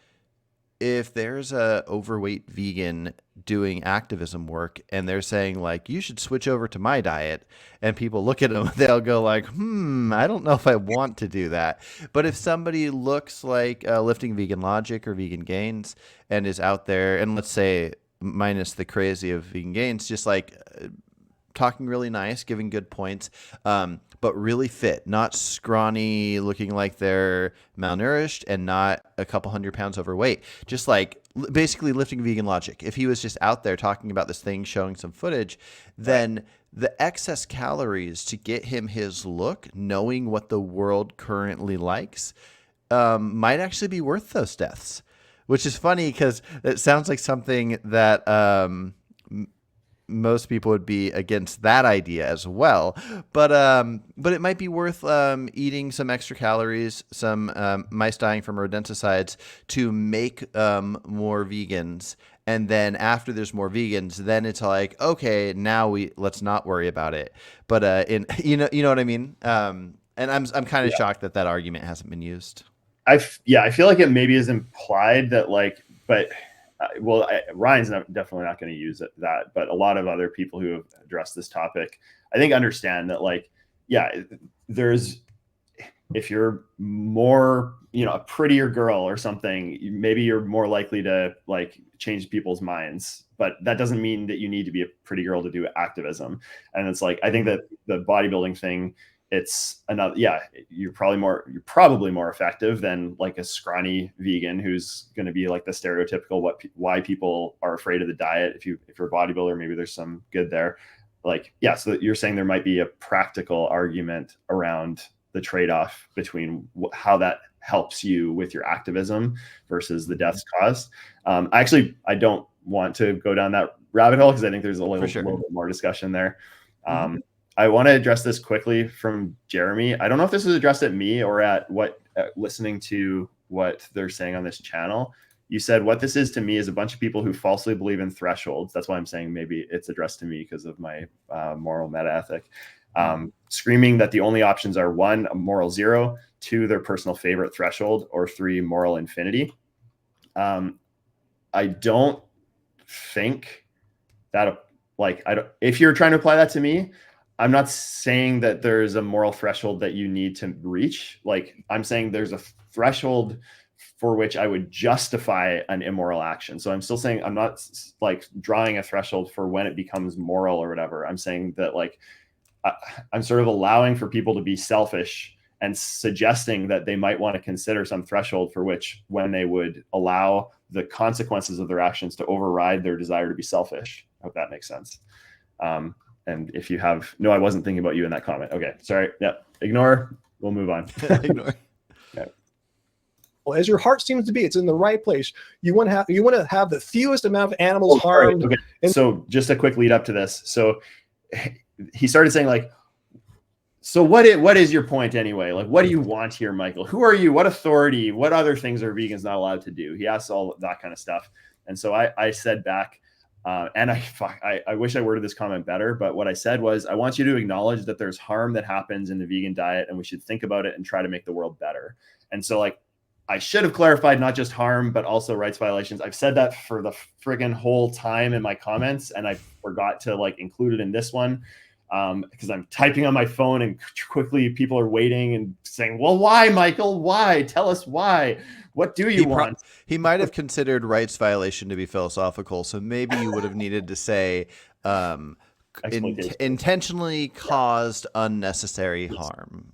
if there's a overweight vegan doing activism work and they're saying like, you should switch over to my diet, and people look at them, they'll go like, I don't know if I want to do that. But if somebody looks like Lifting Vegan Logic or Vegan Gains and is out there, and let's say minus the crazy of Vegan Gains, just like talking really nice, giving good points, but really fit, not scrawny, looking like they're malnourished and not a couple 100 pounds overweight. Just like basically Lifting Vegan Logic. If he was just out there talking about this thing, showing some footage, then the excess calories to get him his look, knowing what the world currently likes, might actually be worth those deaths, which is funny because it sounds like something that most people would be against that idea as well, but it might be worth eating some extra calories, some mice dying from rodenticides to make more vegans, and then after there's more vegans, then it's like, okay, now let's not worry about it. But you know what I mean. And I'm kind of shocked that argument hasn't been used. I feel like it maybe is implied that like, but. Ryan's definitely not going to use that, but a lot of other people who have addressed this topic, I think, understand that, like, if you're more, a prettier girl or something, maybe you're more likely to like change people's minds, but that doesn't mean that you need to be a pretty girl to do activism. And it's like, I think that the bodybuilding thing, it's another, you're probably more effective than like a scrawny vegan who's going to be like the stereotypical why people are afraid of the diet. If you're a bodybuilder, maybe there's some good there. Like, so you're saying there might be a practical argument around the trade-off between how that helps you with your activism versus the deaths caused. I don't want to go down that rabbit hole because I think there's a little bit more discussion there. I want to address this quickly from Jeremy. I don't know if this is addressed at me or at listening to what they're saying on this channel. You said, what this is to me is a bunch of people who falsely believe in thresholds. That's why I'm saying maybe it's addressed to me because of my moral meta ethic. Screaming that the only options are 1, a moral 0, 2, their personal favorite threshold, or 3, moral infinity. I don't think that, if you're trying to apply that to me, I'm not saying that there's a moral threshold that you need to reach. Like, I'm saying there's a threshold for which I would justify an immoral action. So I'm still saying, I'm not like drawing a threshold for when it becomes moral or whatever. I'm saying that like, I'm sort of allowing for people to be selfish and suggesting that they might want to consider some threshold for which when they would allow the consequences of their actions to override their desire to be selfish. I hope that makes sense. And if you have, no, I wasn't thinking about you in that comment. Okay, sorry. Yeah, ignore. We'll move on. Ignore. Yeah. Well, as your heart seems to be, it's in the right place. You want to have the fewest amount of animals harmed. Okay. So just a quick lead up to this. So he started saying like, so what is your point anyway? Like, what do you want here, Michael? Who are you? What authority? What other things are vegans not allowed to do? He asked all that kind of stuff. And so I said back, and I wish I worded this comment better, but what I said was, I want you to acknowledge that there's harm that happens in the vegan diet and we should think about it and try to make the world better. And so like, I should have clarified not just harm, but also rights violations. I've said that for the friggin' whole time in my comments, and I forgot to like include it in this one because I'm typing on my phone and quickly people are waiting and saying, well, why, Michael? Why? Tell us why. What do you want? He might have considered rights violation to be philosophical, so maybe you would have needed to say exploitation. intentionally caused unnecessary harm.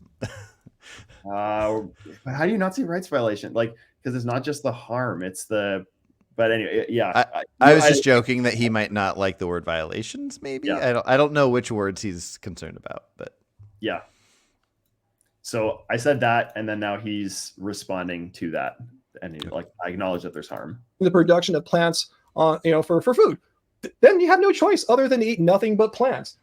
But how do you not see rights violation? Like, because it's not just the harm, it's the. But anyway, yeah. I was just joking that he might not like the word violations. Maybe I don't know which words he's concerned about, but yeah. So I said that, and then now he's responding to that, and he's like, I acknowledge that there's harm. The production of plants, for food. Then you have no choice other than to eat nothing but plants.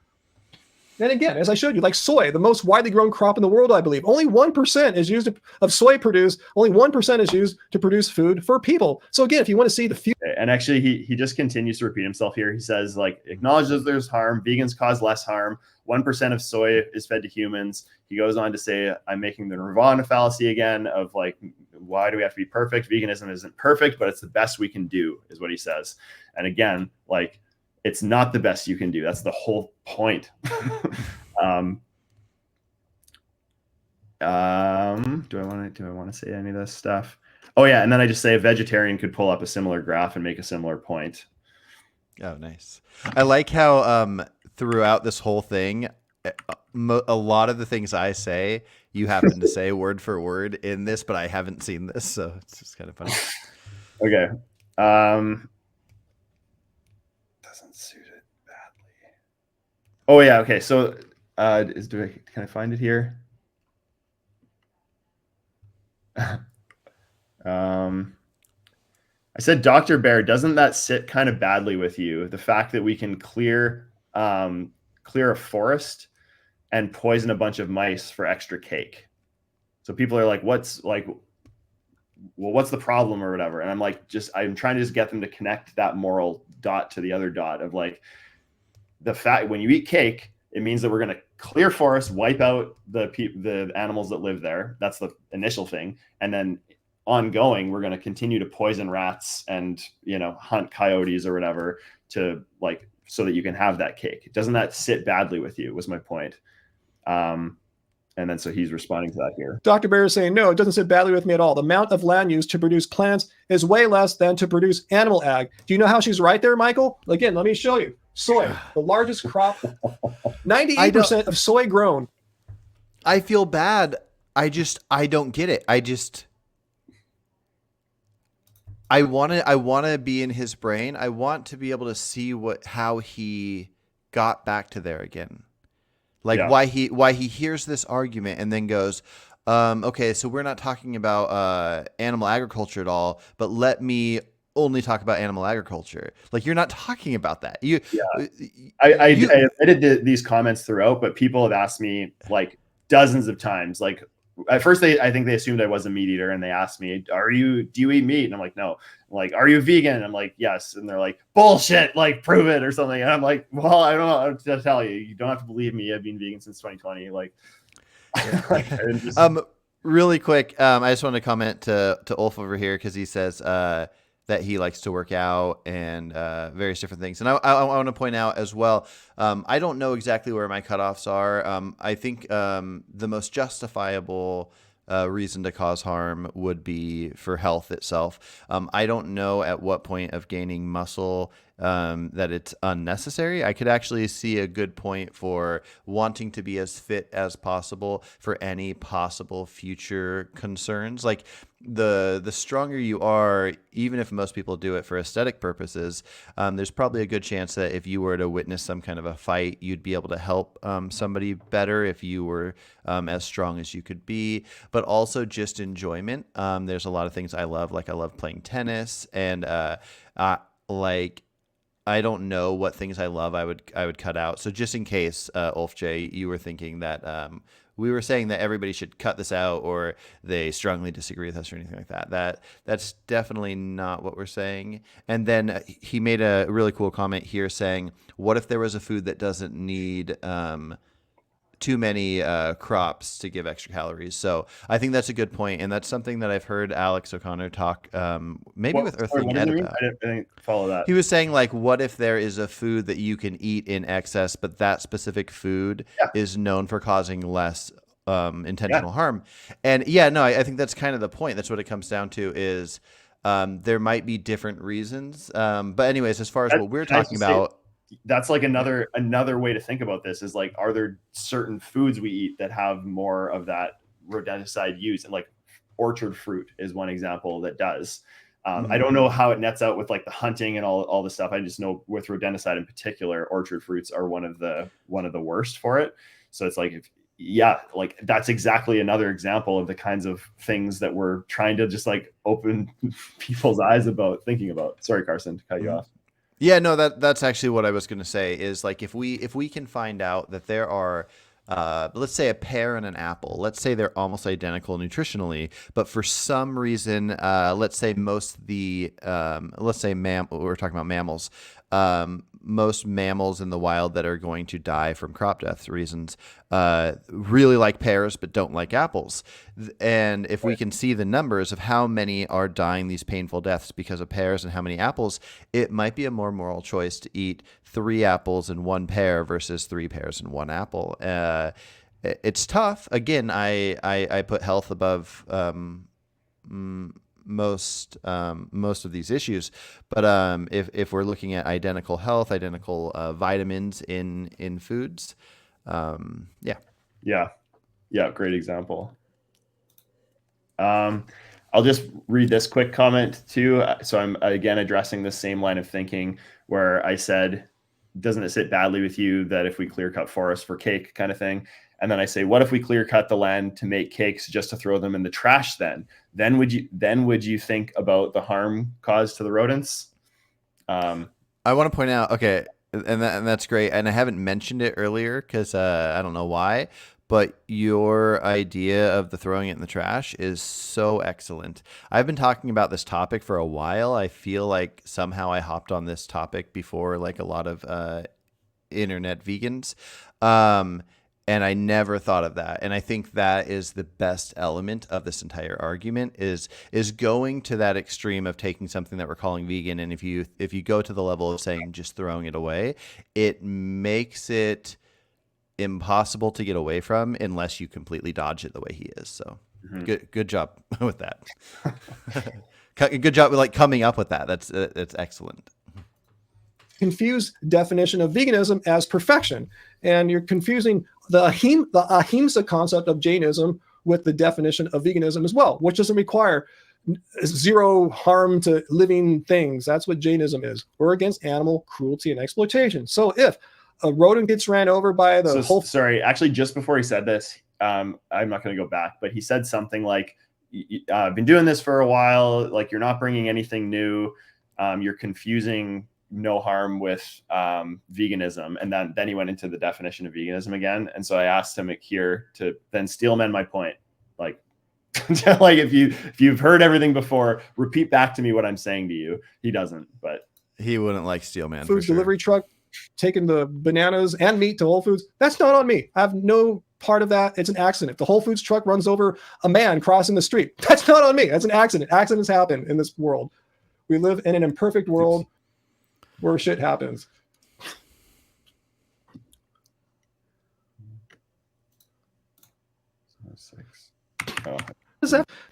And again, as I showed you, like soy, the most widely grown crop in the world, I believe, only 1% is used of soy produced. Only 1% is used to produce food for people. So again, if you want to see the future. And actually, he just continues to repeat himself here. He says, like, acknowledges there's harm. Vegans cause less harm. 1% of soy is fed to humans. He goes on to say, I'm making the nirvana fallacy again of like, why do we have to be perfect? Veganism isn't perfect, but it's the best we can do, is what he says. And again, like, it's not the best you can do. That's the whole point. Do I want to say any of this stuff? Oh yeah, and then I just say a vegetarian could pull up a similar graph and make a similar point. Oh, nice. I like how throughout this whole thing, a lot of the things I say, you happen to say word for word in this, but I haven't seen this, so it's just kind of funny. Okay. Doesn't suit it badly. Oh yeah. Okay. So, can I find it here? I said, Dr. Bear, doesn't that sit kind of badly with you? The fact that we can clear a forest and poison a bunch of mice for extra cake. So people are like, what's the problem or whatever? And I'm like, I'm trying to just get them to connect that moral dot to the other dot of like the fact when you eat cake, it means that we're going to clear forest, wipe out the animals that live there. That's the initial thing. And then ongoing, we're going to continue to poison rats and, hunt coyotes or whatever to like, so that you can have that cake. Doesn't that sit badly with you was my point. And then so he's responding to that here. Dr. Bear is saying, no, it doesn't sit badly with me at all. The amount of land used to produce plants is way less than to produce animal ag. Do you know how she's right there, Michael? Again, let me show you. Soy, the largest crop, 98% of soy grown. I feel bad. I don't get it. I want to be in his brain. I want to be able to see how he got back to there again. Like why he hears this argument and then goes, okay, so we're not talking about animal agriculture at all, but let me only talk about animal agriculture. Like, you're not talking about that. I edited these comments throughout, but people have asked me like dozens of times. Like at first, I think they assumed I was a meat eater, and they asked me, do you eat meat? And I'm like, no. I'm like, are you vegan? And I'm like, yes. And they're like, bullshit, like prove it or something. And I'm like, well, I don't know what to tell you. You don't have to believe me. I've been vegan since 2020. Like, really quick. I just want to comment to Ulf over here, because he says that he likes to work out and various different things. And I want to point out as well, I don't know exactly where my cutoffs are. I think the most justifiable reason to cause harm would be for health itself. I don't know at what point of gaining muscle that it's unnecessary. I could actually see a good point for wanting to be as fit as possible for any possible future concerns. Like the stronger you are, even if most people do it for aesthetic purposes, there's probably a good chance that if you were to witness some kind of a fight, you'd be able to help somebody better if you were as strong as you could be. But also just enjoyment. There's a lot of things I love. Like I love playing tennis, and I don't know what things I love I would cut out. So just in case, Ulf J, you were thinking that we were saying that everybody should cut this out, or they strongly disagree with us or anything like that. That's definitely not what we're saying. And then he made a really cool comment here saying, what if there was a food that doesn't need too many crops to give extra calories? So I think that's a good point, and that's something that I've heard Alex O'Connor talk with Earthling Ed about. I didn't follow that. He was saying, like, what if there is a food that you can eat in excess, but that specific food is known for causing less intentional harm? And I think that's kind of the point. That's what it comes down to is there might be different reasons. But anyways, as far as what we're talking about, that's like another way to think about this is like, are there certain foods we eat that have more of that rodenticide use? And like orchard fruit is one example that does. I don't know how it nets out with like the hunting and all the stuff. I just know with rodenticide in particular, orchard fruits are one of the worst for it. So it's like, like that's exactly another example of the kinds of things that we're trying to just like open people's eyes about thinking about. Sorry, Carson, to cut you off. Yeah, no, that's actually what I was going to say is like if we can find out that there are let's say a pear and an apple. Let's say they're almost identical nutritionally, but for some reason, let's say most the let's say we're talking about mammals. Most mammals in the wild that are going to die from crop death reasons really like pears but don't like apples. And if we can see the numbers of how many are dying these painful deaths because of pears and how many apples, it might be a more moral choice to eat 3 apples and 1 pear versus 3 pears and 1 apple. It's tough. Again, I put health above most of these issues, but if we're looking at identical health, identical vitamins in foods, yeah, great example. I'll just read this quick comment too. So I'm again addressing the same line of thinking where I said, doesn't it sit badly with you that if we clear cut forests for cake kind of thing? And then I say, what if we clear cut the land to make cakes just to throw them in the trash then would you think about the harm caused to the rodents? I want to point out, okay, and that's great. And I haven't mentioned it earlier because I don't know why, but your idea of the throwing it in the trash is so excellent. I've been talking about this topic for a while. I feel like somehow I hopped on this topic before like a lot of internet vegans. And I never thought of that. And I think that is the best element of this entire argument is going to that extreme of taking something that we're calling vegan. And if you go to the level of saying just throwing it away, it makes it impossible to get away from unless you completely dodge it the way he is. So good job with that. Good job with like coming up with that. That's excellent. Confuse definition of veganism as perfection, and you're confusing the ahimsa concept of Jainism with the definition of veganism as well, which doesn't require zero harm to living things. That's what Jainism is. We're against animal cruelty and exploitation. So if a rodent gets ran over by the sorry, actually, just before he said this, I'm not going to go back, but he said something like, I've been doing this for a while. Like, you're not bringing anything new. You're confusing no harm with veganism. And then he went into the definition of veganism again. And so I asked him here to then steelman my point. Like, like if you've heard everything before, repeat back to me what I'm saying to you. He doesn't, but he wouldn't like steelman. Food delivery truck taking the bananas and meat to Whole Foods. That's not on me. I have no part of that. It's an accident. If the Whole Foods truck runs over a man crossing the street, that's not on me. That's an accident. Accidents happen in this world. We live in an imperfect world where shit happens.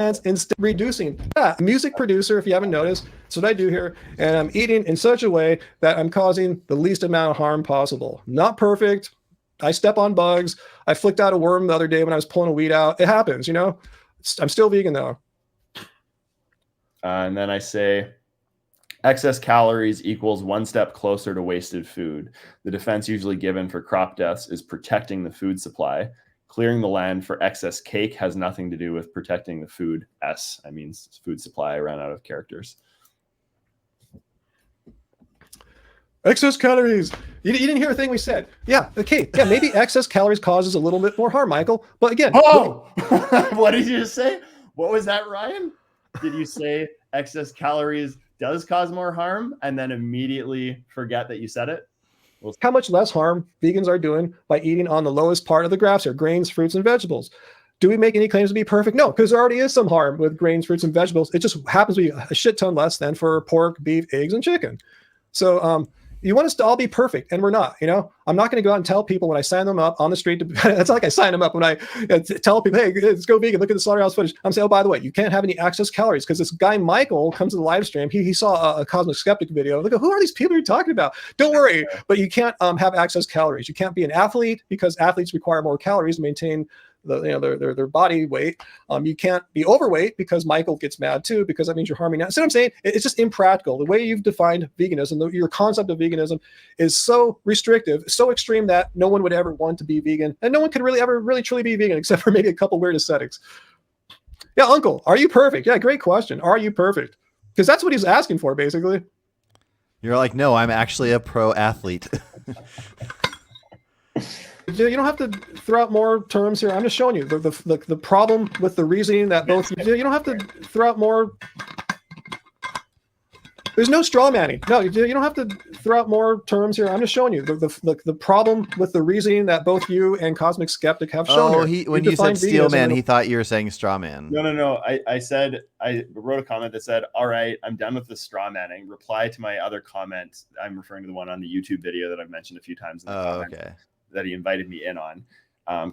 And instead reducing. Yeah, music producer, if you haven't noticed, that's what I do here. And I'm eating in such a way that I'm causing the least amount of harm possible. Not perfect. I step on bugs. I flicked out a worm the other day when I was pulling a weed out. It happens, you know. I'm still vegan though. And then I say, excess calories equals one step closer to wasted food. The defense usually given for crop deaths is protecting the food supply. Clearing the land for excess cake has nothing to do with protecting the food. I mean food supply. I ran out of characters. Excess calories. You didn't hear a thing we said. Yeah, okay. Yeah, maybe excess calories causes a little bit more harm, Michael. But again, what did you just say? What was that, Ryan? Did you say excess calories does cause more harm and then immediately forget that you said it? How much less harm vegans are doing by eating on the lowest part of the graphs here, grains, fruits, and vegetables. Do we make any claims to be perfect? No, because there already is some harm with grains, fruits, and vegetables. It just happens to be a shit ton less than for pork, beef, eggs, and chicken. So, you want us to all be perfect, and we're not. You know, I'm not going to go out and tell people when I sign them up on the street. It's not like I sign them up when I tell people, hey, let's go vegan. Look at the slaughterhouse footage. I'm saying, oh, by the way, you can't have any excess calories, because this guy Michael comes to the live stream. He saw a Cosmic Skeptic video. Look, who are these people you're talking about? Don't worry, but you can't have excess calories. You can't be an athlete, because athletes require more calories to maintain their body weight. You can't be overweight, because Michael gets mad too, because that means you're harming. So what I'm saying, it's just impractical. The way you've defined veganism, your concept of veganism, is so restrictive, so extreme, that no one would ever want to be vegan, and no one could really ever really truly be vegan, except for maybe a couple weird ascetics. Yeah, Uncle, are you perfect? Yeah, great question. Are you perfect? Because that's what he's asking for, basically. You're like, no, I'm actually a pro athlete. You don't have to throw out more terms here. I'm just showing you the problem with the reasoning that both. You don't have to throw out more. There's no straw manning. No, you don't have to throw out more terms here. I'm just showing you the problem with the reasoning that both you and Cosmic Skeptic have shown. When you said steel man, he thought you were saying straw man. No. I wrote a comment that said, all right, I'm done with the straw manning. Reply to my other comment. I'm referring to the one on the YouTube video that I've mentioned a few times in the comments. Okay. That he invited me in on. I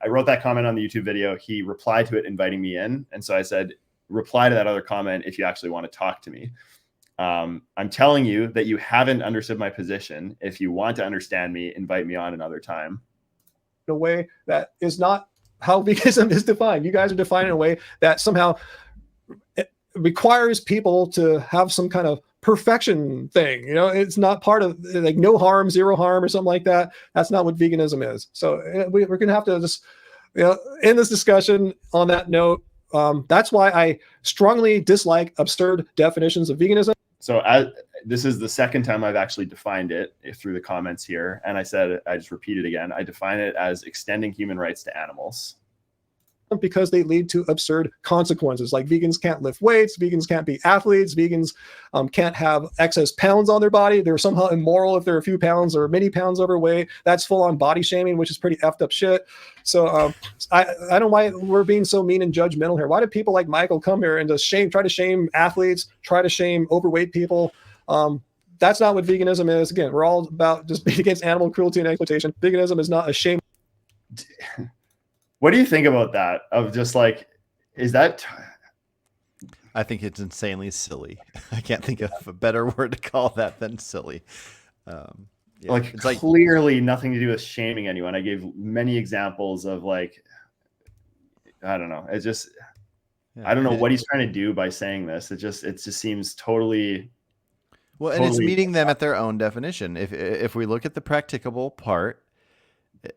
wrote that comment on the YouTube video. He replied to it inviting me in. And so I said, reply to that other comment if you actually want to talk to me. I'm telling you that you haven't understood my position. If you want to understand me, invite me on another time. In a way that is not how veganism is defined. You guys are defining in a way that somehow it requires people to have some kind of perfection thing. You know, it's not part of, like, no harm, zero harm, or something like that. That's not what veganism is. So we're going to have to just, end this discussion on that note. That's why I strongly dislike absurd definitions of veganism. So this is the second time I've actually defined it through the comments here. And I just repeat it again. I define it as extending human rights to animals. Because they lead to absurd consequences. Like, vegans can't lift weights, vegans can't be athletes, vegans can't have excess pounds on their body. They're somehow immoral if they're a few pounds or many pounds overweight. That's full on body shaming, which is pretty effed up shit. So I don't know why we're being so mean and judgmental here. Why do people like Michael come here and just try to shame athletes, try to shame overweight people? That's not what veganism is. Again, we're all about just being against animal cruelty and exploitation. Veganism is not a shame. What do you think about that? Of just like, is that? I think it's insanely silly. I can't think of a better word to call that than silly. It's clearly nothing to do with shaming anyone. I gave many examples of, like, I don't know. It's just, I don't know what he's trying to do by saying this. It just seems totally. Well, and it's meeting them at their own definition. If we look at the practicable part,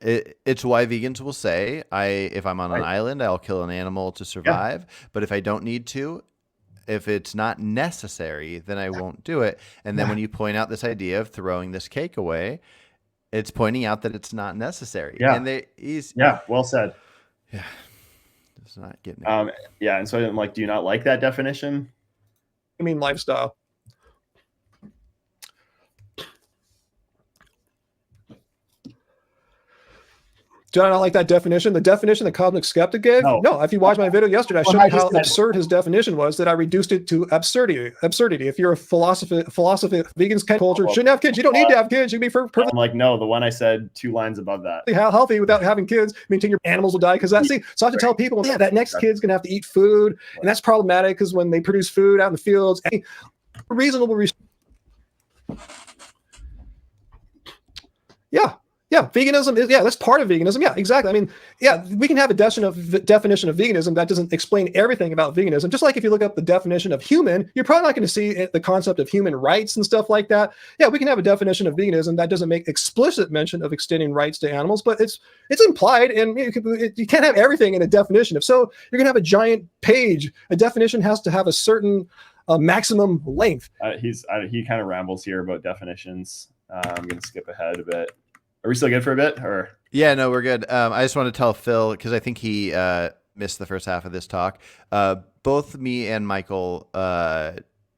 it's why vegans will say, if I'm on an island, I'll kill an animal to survive. Yeah. But if I don't need to, if it's not necessary, then I won't do it. And then when you point out this idea of throwing this cake away, it's pointing out that it's not necessary. Yeah. And well said. Yeah. It's not getting it. Yeah. And so I'm like, do you not like that definition? I mean, lifestyle. Do I not like that definition? The definition that Cosmic Skeptic gave? No. If you watched my video yesterday, I showed you how absurd his definition was, that I reduced it to absurdity. If you're a philosophy, vegans can't culture, shouldn't have kids. You don't need to have kids. You can be perfect. I'm like, no, the one I said 2 lines above that. Healthy without having kids. Maintain your animals will die. Because so I have to tell people, that next kid's going to have to eat food. And that's problematic because when they produce food out in the fields, reasonable. Yeah, veganism is, that's part of veganism. Yeah, exactly. I mean, we can have a definition of veganism that doesn't explain everything about veganism. Just like if you look up the definition of human, you're probably not going to see the concept of human rights and stuff like that. Yeah, we can have a definition of veganism that doesn't make explicit mention of extending rights to animals, but it's implied, and you can't have everything in a definition. If so, you're going to have a giant page. A definition has to have a certain maximum length. He kind of rambles here about definitions. I'm going to skip ahead a bit. Are we still good for a bit? Or yeah, no, we're good. I just want to tell Phil, because I think he missed the first half of this talk. Both me and Michael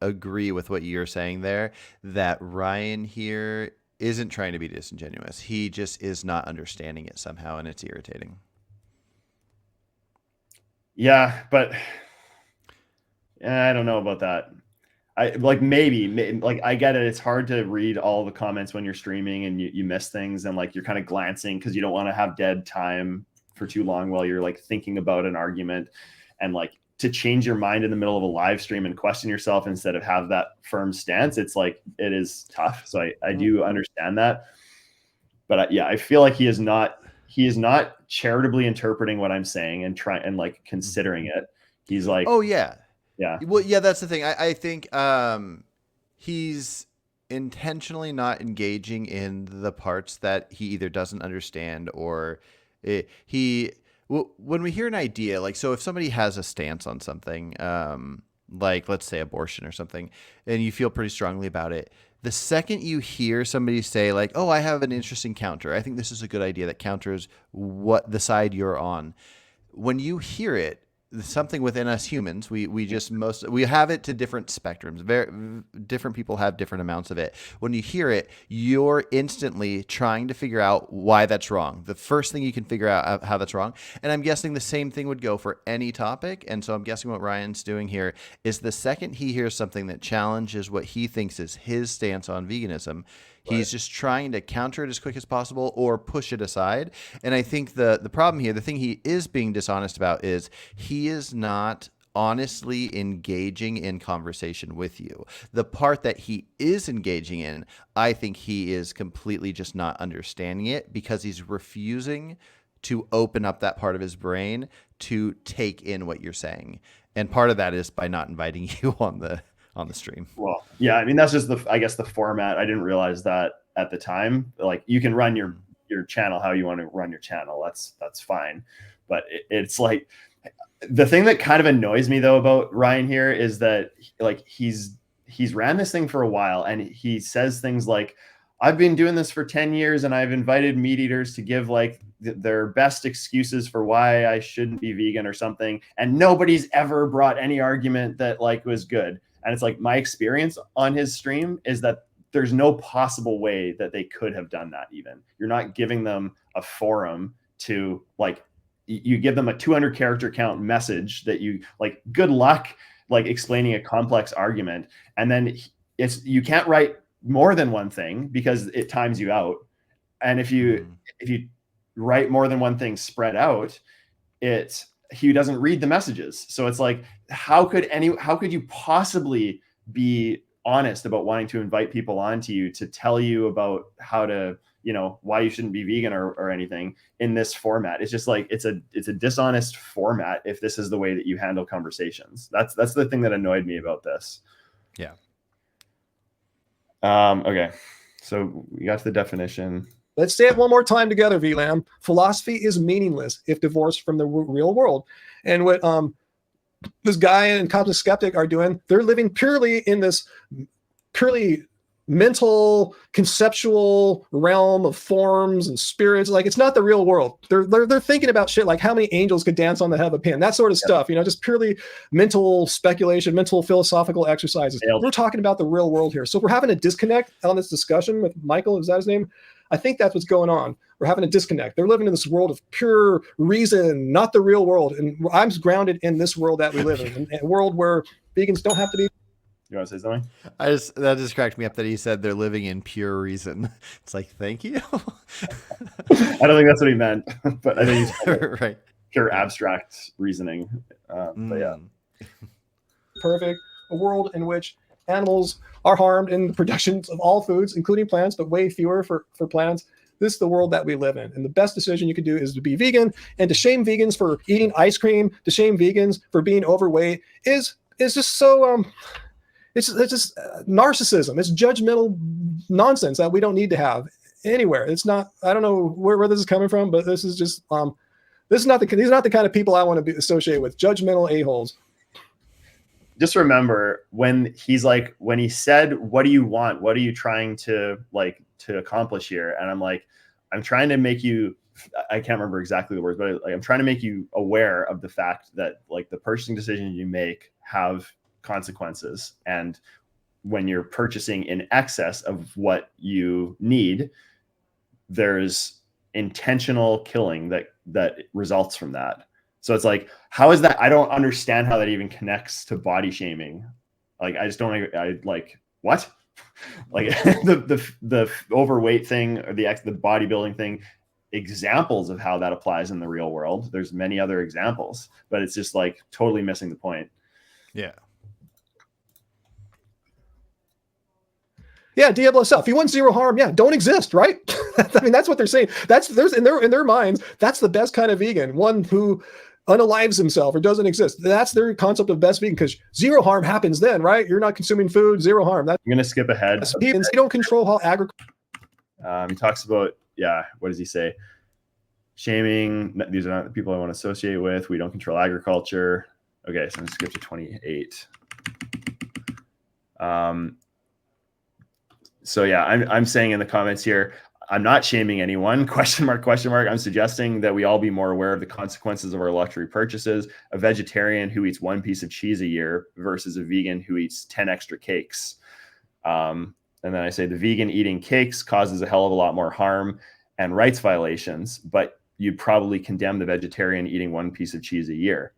agree with what you're saying there, that Ryan here isn't trying to be disingenuous. He just is not understanding it somehow, and it's irritating. Yeah, but I don't know about that. maybe like I get it. It's hard to read all the comments when you're streaming and you miss things, and like you're kind of glancing because you don't want to have dead time for too long while you're like thinking about an argument, and like to change your mind in the middle of a live stream and question yourself instead of have that firm stance. It's like, it is tough. So I do understand that, but yeah, I feel like he is not charitably interpreting what I'm saying and like considering it. He's like, oh yeah. Yeah. Well, yeah, that's the thing. I think he's intentionally not engaging in the parts that he either doesn't understand or when we hear an idea, like, so if somebody has a stance on something, like let's say abortion or something, and you feel pretty strongly about it, the second you hear somebody say like, oh, I have an interesting counter, I think this is a good idea that counters what the side you're on. When you hear it, something within us humans, we have it to different spectrums. Different people have different amounts of it. When you hear it, you're instantly trying to figure out why that's wrong. The first thing you can figure out how that's wrong. And I'm guessing the same thing would go for any topic. And so I'm guessing what Ryan's doing here is the second he hears something that challenges what he thinks is his stance on veganism, he's just trying to counter it as quick as possible or push it aside. And I think the problem here, the thing he is being dishonest about, is he is not honestly engaging in conversation with you. The part that he is engaging in, I think he is completely just not understanding it because he's refusing to open up that part of his brain to take in what you're saying. And part of that is by not inviting you on the stream. Well, yeah, I mean, that's just I guess the format. I didn't realize that at the time. Like, you can run your channel how you want to run your channel. That's fine. But it's like, the thing that kind of annoys me though about Ryan here is that like he's ran this thing for a while, and he says things like, I've been doing this for 10 years and I've invited meat eaters to give like their best excuses for why I shouldn't be vegan or something. And nobody's ever brought any argument that like was good. And it's like, my experience on his stream is that there's no possible way that they could have done that. Even you're not giving them a forum to like, you give them a 200 character count message that you like, good luck, like explaining a complex argument. And then you can't write more than one thing because it times you out. And if you write more than one thing spread out, he doesn't read the messages. So it's like, how could you possibly be honest about wanting to invite people onto you to tell you about how to, why you shouldn't be vegan or anything in this format? It's just like, it's a dishonest format if this is the way that you handle conversations. That's the thing that annoyed me about this. Yeah. Okay. So we got to the definition. Let's say it one more time together, VLAM. Philosophy is meaningless if divorced from the real world. And what this guy and Cosmic Skeptic are doing, they're living purely in this purely mental, conceptual realm of forms and spirits. Like, it's not the real world. They're thinking about shit like how many angels could dance on the head of a pin, that sort of stuff. Just purely mental speculation, mental philosophical exercises. We're talking about the real world here. So if we're having a disconnect on this discussion with Michael, is that his name? I think that's what's going on. We're having a disconnect. They're living in this world of pure reason, not the real world. And I'm grounded in this world that we live in, a world where vegans don't have to be. You want to say something? That just cracked me up that he said they're living in pure reason. It's like, thank you. I don't think that's what he meant, but I think he's right. Pure abstract reasoning. But yeah. Perfect. A world in which animals are harmed in the productions of all foods, including plants, but way fewer for plants. This is the world that we live in. And the best decision you can do is to be vegan, and to shame vegans for eating ice cream, to shame vegans for being overweight is just so, it's just narcissism. It's judgmental nonsense that we don't need to have anywhere. It's not, I don't know where this is coming from, but this is just, these are not the kind of people I want to be associated with. Judgmental a-holes. Just remember when he said, what do you want? What are you trying to accomplish here? And I'm like, I'm trying to make you, I can't remember exactly the words, but I'm trying to make you aware of the fact that like the purchasing decisions you make have consequences. And when you're purchasing in excess of what you need, there's intentional killing that results from that. So it's like, how is that? I don't understand how that even connects to body shaming. Like, I just don't, I like, what? Like the overweight thing, or the bodybuilding thing, examples of how that applies in the real world. There's many other examples, but it's just like totally missing the point. Yeah. Yeah, Diablo self. If you want zero harm, yeah, don't exist, right? I mean, that's what they're saying. There's in their minds, that's the best kind of vegan, one who unalives himself or doesn't exist. That's their concept of best vegan, because zero harm happens then, right? You're not consuming food, zero harm. I'm gonna skip ahead. Vegans, they don't control how agriculture. He talks about, what does he say? Shaming. These are not the people I want to associate with. We don't control agriculture. Okay, so I'm gonna skip to 28. So yeah, I'm saying in the comments here, I'm not shaming anyone, question mark. I'm suggesting that we all be more aware of the consequences of our luxury purchases. A vegetarian who eats 1 piece of cheese a year versus a vegan who eats 10 extra cakes. And then I say the vegan eating cakes causes a hell of a lot more harm and rights violations, but you'd probably condemn the vegetarian eating 1 piece of cheese a year.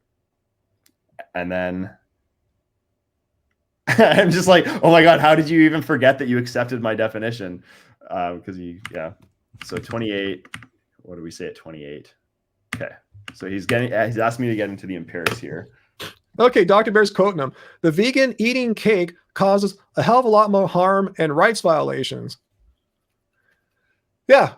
And then I'm just like, oh my God, how did you even forget that you accepted my definition? Because so 28, what do we say at 28? Okay, so he's asked me to get into the empirics here. Okay, Dr. Bear's quoting him. The vegan eating cake causes a hell of a lot more harm and rights violations. Yeah,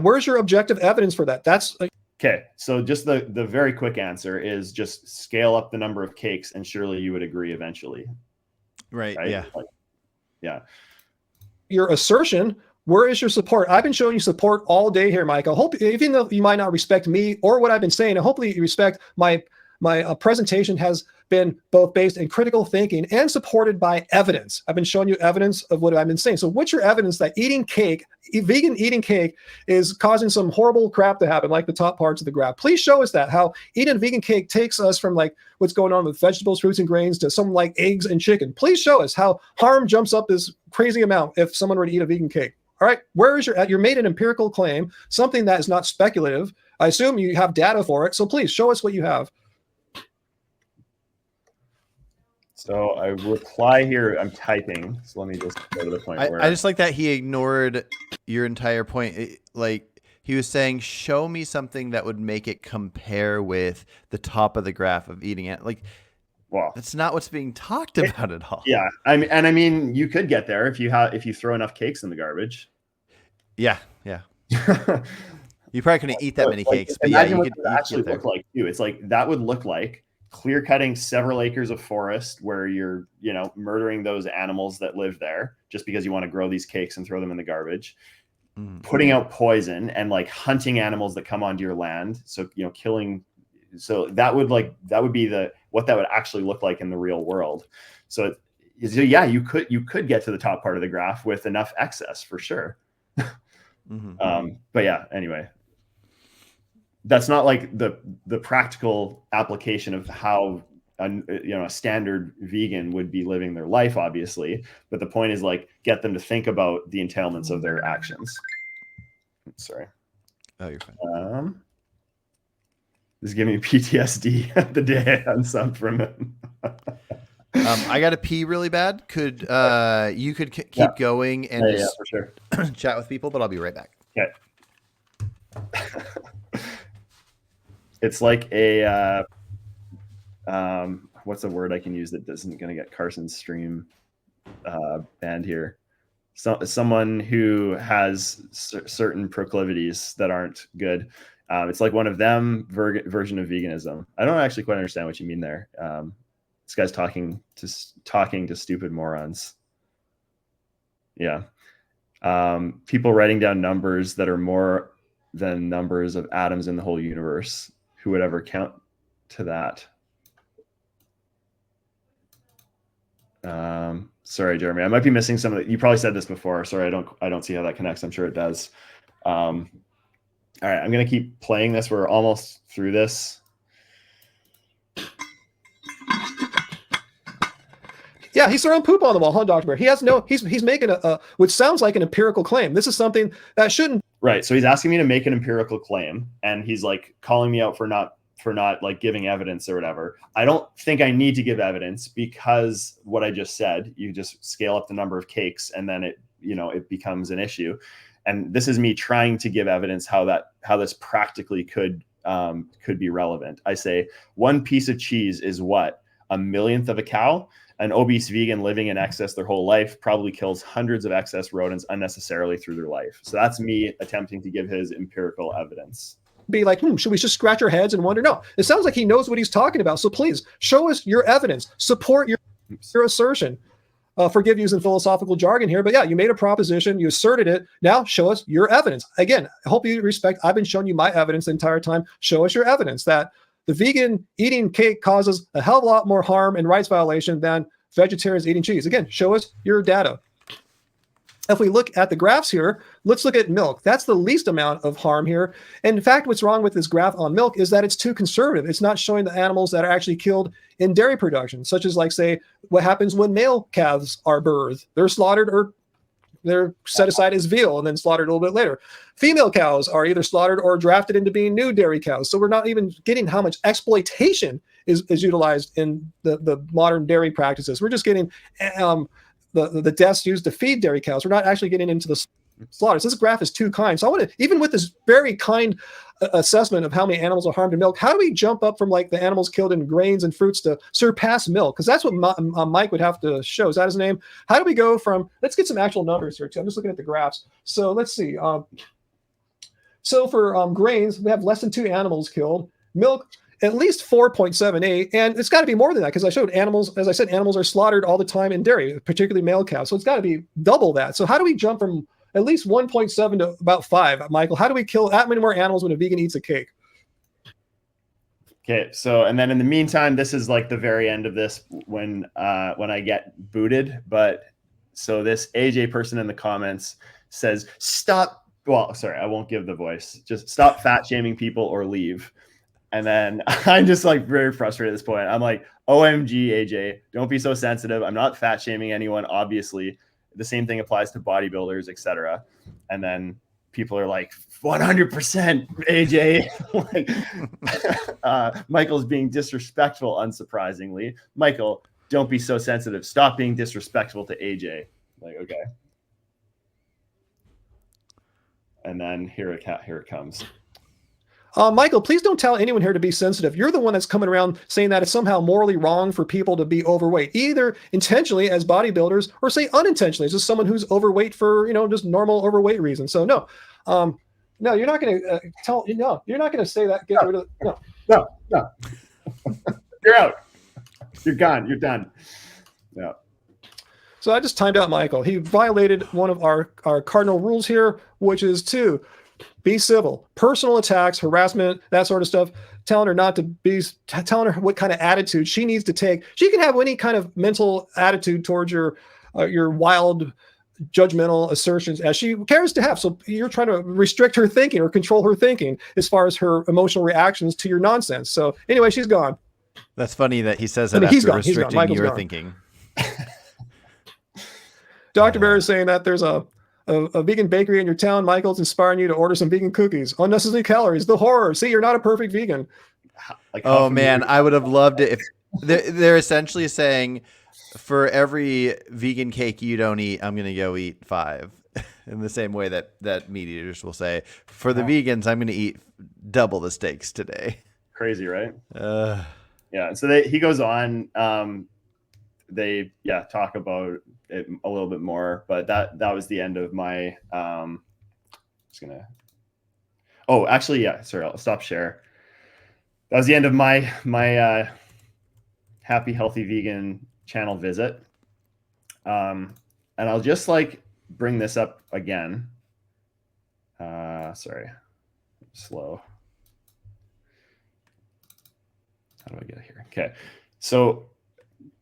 where's your objective evidence for that? That's okay, so just the very quick answer is just scale up the number of cakes and surely you would agree eventually. Right? Yeah. Yeah. Your assertion. Where is your support? I've been showing you support all day here, Mike. I hope, even though you might not respect me or what I've been saying, hopefully you respect my presentation has been both based in critical thinking and supported by evidence. I've been showing you evidence of what I've been saying. So what's your evidence that vegan eating cake is causing some horrible crap to happen, like the top parts of the graph? Please show us that, how eating a vegan cake takes us from like what's going on with vegetables, fruits, and grains to something like eggs and chicken. Please show us how harm jumps up this crazy amount if someone were to eat a vegan cake. All right, where is you made an empirical claim, something that is not speculative. I assume you have data for it. So please show us what you have. So I reply here, I'm typing. So let me just go to the point where I just like that he ignored your entire point. Like he was saying, show me something that would make it compare with the top of the graph of eating it. Like, well, that's not what's being talked about at all. Yeah. I mean, you could get there if you throw enough cakes in the garbage. Yeah. Yeah. You probably couldn't eat that many cakes, but imagine you what could that actually look like too. It's like, that would look like clear cutting several acres of forest where you're, murdering those animals that live there just because you want to grow these cakes and throw them in the garbage, putting out poison and like hunting animals that come onto your land. So, killing. So that would be what that would actually look like in the real world. So yeah, you could get to the top part of the graph with enough excess for sure. But yeah, anyway, that's not like the practical application of how a standard vegan would be living their life, obviously. But the point is like, get them to think about the entailments of their actions. Sorry. Oh, you're fine. This is giving me PTSD the day I unsubbed from it. I got to pee really bad. Could you keep going and just for sure. chat with people, but I'll be right back. Okay. It's like a what's a word I can use that isn't going to get Carson's stream banned here? Someone who has certain proclivities that aren't good. It's like one of them version of veganism. I don't actually quite understand what you mean there. This guy's talking to stupid morons. Yeah. People writing down numbers that are more than numbers of atoms in the whole universe. Who would ever count to that? Sorry, Jeremy. I might be missing some of it. You probably said this before. Sorry, I don't see how that connects. I'm sure it does. All right, I'm gonna keep playing this. We're almost through this. Yeah, he's throwing poop on the wall, huh, Dr. Bear? He's making a which sounds like an empirical claim. This is something that shouldn't. Right. So he's asking me to make an empirical claim, and he's like calling me out for not for not like giving evidence or whatever. I don't think I need to give evidence, because what I just said, you just scale up the number of cakes and then it becomes an issue. And this is me trying to give evidence how this practically could be relevant. I say 1 piece of cheese is what? 1/1000th of a cow. An obese vegan living in excess their whole life probably kills hundreds of excess rodents unnecessarily through their life. So that's me attempting to give his empirical evidence. Be like, should we just scratch our heads and wonder? No, it sounds like he knows what he's talking about. So please show us your evidence, support your assertion. Forgive using philosophical jargon here, but yeah, you made a proposition, you asserted it. Now show us your evidence. Again, I hope you respect, I've been showing you my evidence the entire time. Show us your evidence that the vegan eating cake causes a hell of a lot more harm and rights violation than vegetarians eating cheese. Again, show us your data. If we look at the graphs here, let's look at milk. That's the least amount of harm here. And in fact, what's wrong with this graph on milk is that it's too conservative. It's not showing the animals that are actually killed in dairy production, such as like, say, what happens when male calves are birthed. They're slaughtered or they're set aside as veal and then slaughtered a little bit later. Female cows are either slaughtered or drafted into being new dairy cows. So we're not even getting how much exploitation is utilized in the modern dairy practices. We're just getting the deaths used to feed dairy cows. We're not actually getting into the slaughter. So this graph is too kind. So I want to, even with this very kind assessment of how many animals are harmed in milk, how do we jump up from like the animals killed in grains and fruits to surpass milk? Because that's what Mike would have to show. Is that his name? How do we go from, let's get some actual numbers here too. I'm just looking at the graphs. So let's see. So for grains, we have less than 2 animals killed. Milk, at least 4.78, and it's got to be more than that because I showed animals, as I said, animals are slaughtered all the time in dairy, particularly male cows. So it's got to be double that. So how do we jump from at least 1.7 to about 5, Michael? How do we kill that many more animals when a vegan eats a cake? Okay, so and then in the meantime, this is like the very end of this when I get booted. But so this AJ person in the comments says, "Stop." Well, sorry, I won't give the voice. Just stop fat shaming people or leave. And then I'm just like very frustrated at this point. I'm like, OMG, AJ, don't be so sensitive. I'm not fat shaming anyone. Obviously, the same thing applies to bodybuilders, etc. And then people are like, 100% AJ. Like, Michael's being disrespectful, unsurprisingly. Michael, don't be so sensitive. Stop being disrespectful to AJ. Like, okay. And then here it comes. Michael, please don't tell anyone here to be sensitive. You're the one that's coming around saying that it's somehow morally wrong for people to be overweight, either intentionally as bodybuilders or say unintentionally as just someone who's overweight for, just normal overweight reasons. So no, you're not going to you're not going to say that. Get rid of No. You're out. You're gone. You're done. Yeah. So I just timed out Michael. He violated one of our cardinal rules here, which is to be civil. Personal attacks, harassment, that sort of stuff. Telling her not to be, telling her what kind of attitude she needs to take. She can have any kind of mental attitude towards your wild, judgmental assertions as she cares to have. So you're trying to restrict her thinking or control her thinking as far as her emotional reactions to your nonsense. So anyway, she's gone. That's funny that he says that after restricting your thinking. Dr. Bear is saying that there's a vegan bakery in your town, Michael. It's inspiring you to order some vegan cookies. Unnecessary calories, the horror. See, you're not a perfect vegan. Oh man, I would have loved it if they're essentially saying, for every vegan cake you don't eat, I'm going to go eat 5. In the same way that meat eaters will say, for the vegans, I'm going to eat double the steaks today. Crazy, right? Yeah. So he goes on. They talk about it a little bit more, but that was the end of my sorry, I'll stop share. That was the end of my happy healthy vegan channel visit, and I'll just like bring this up again. Sorry, slow. How do I get here? Okay, so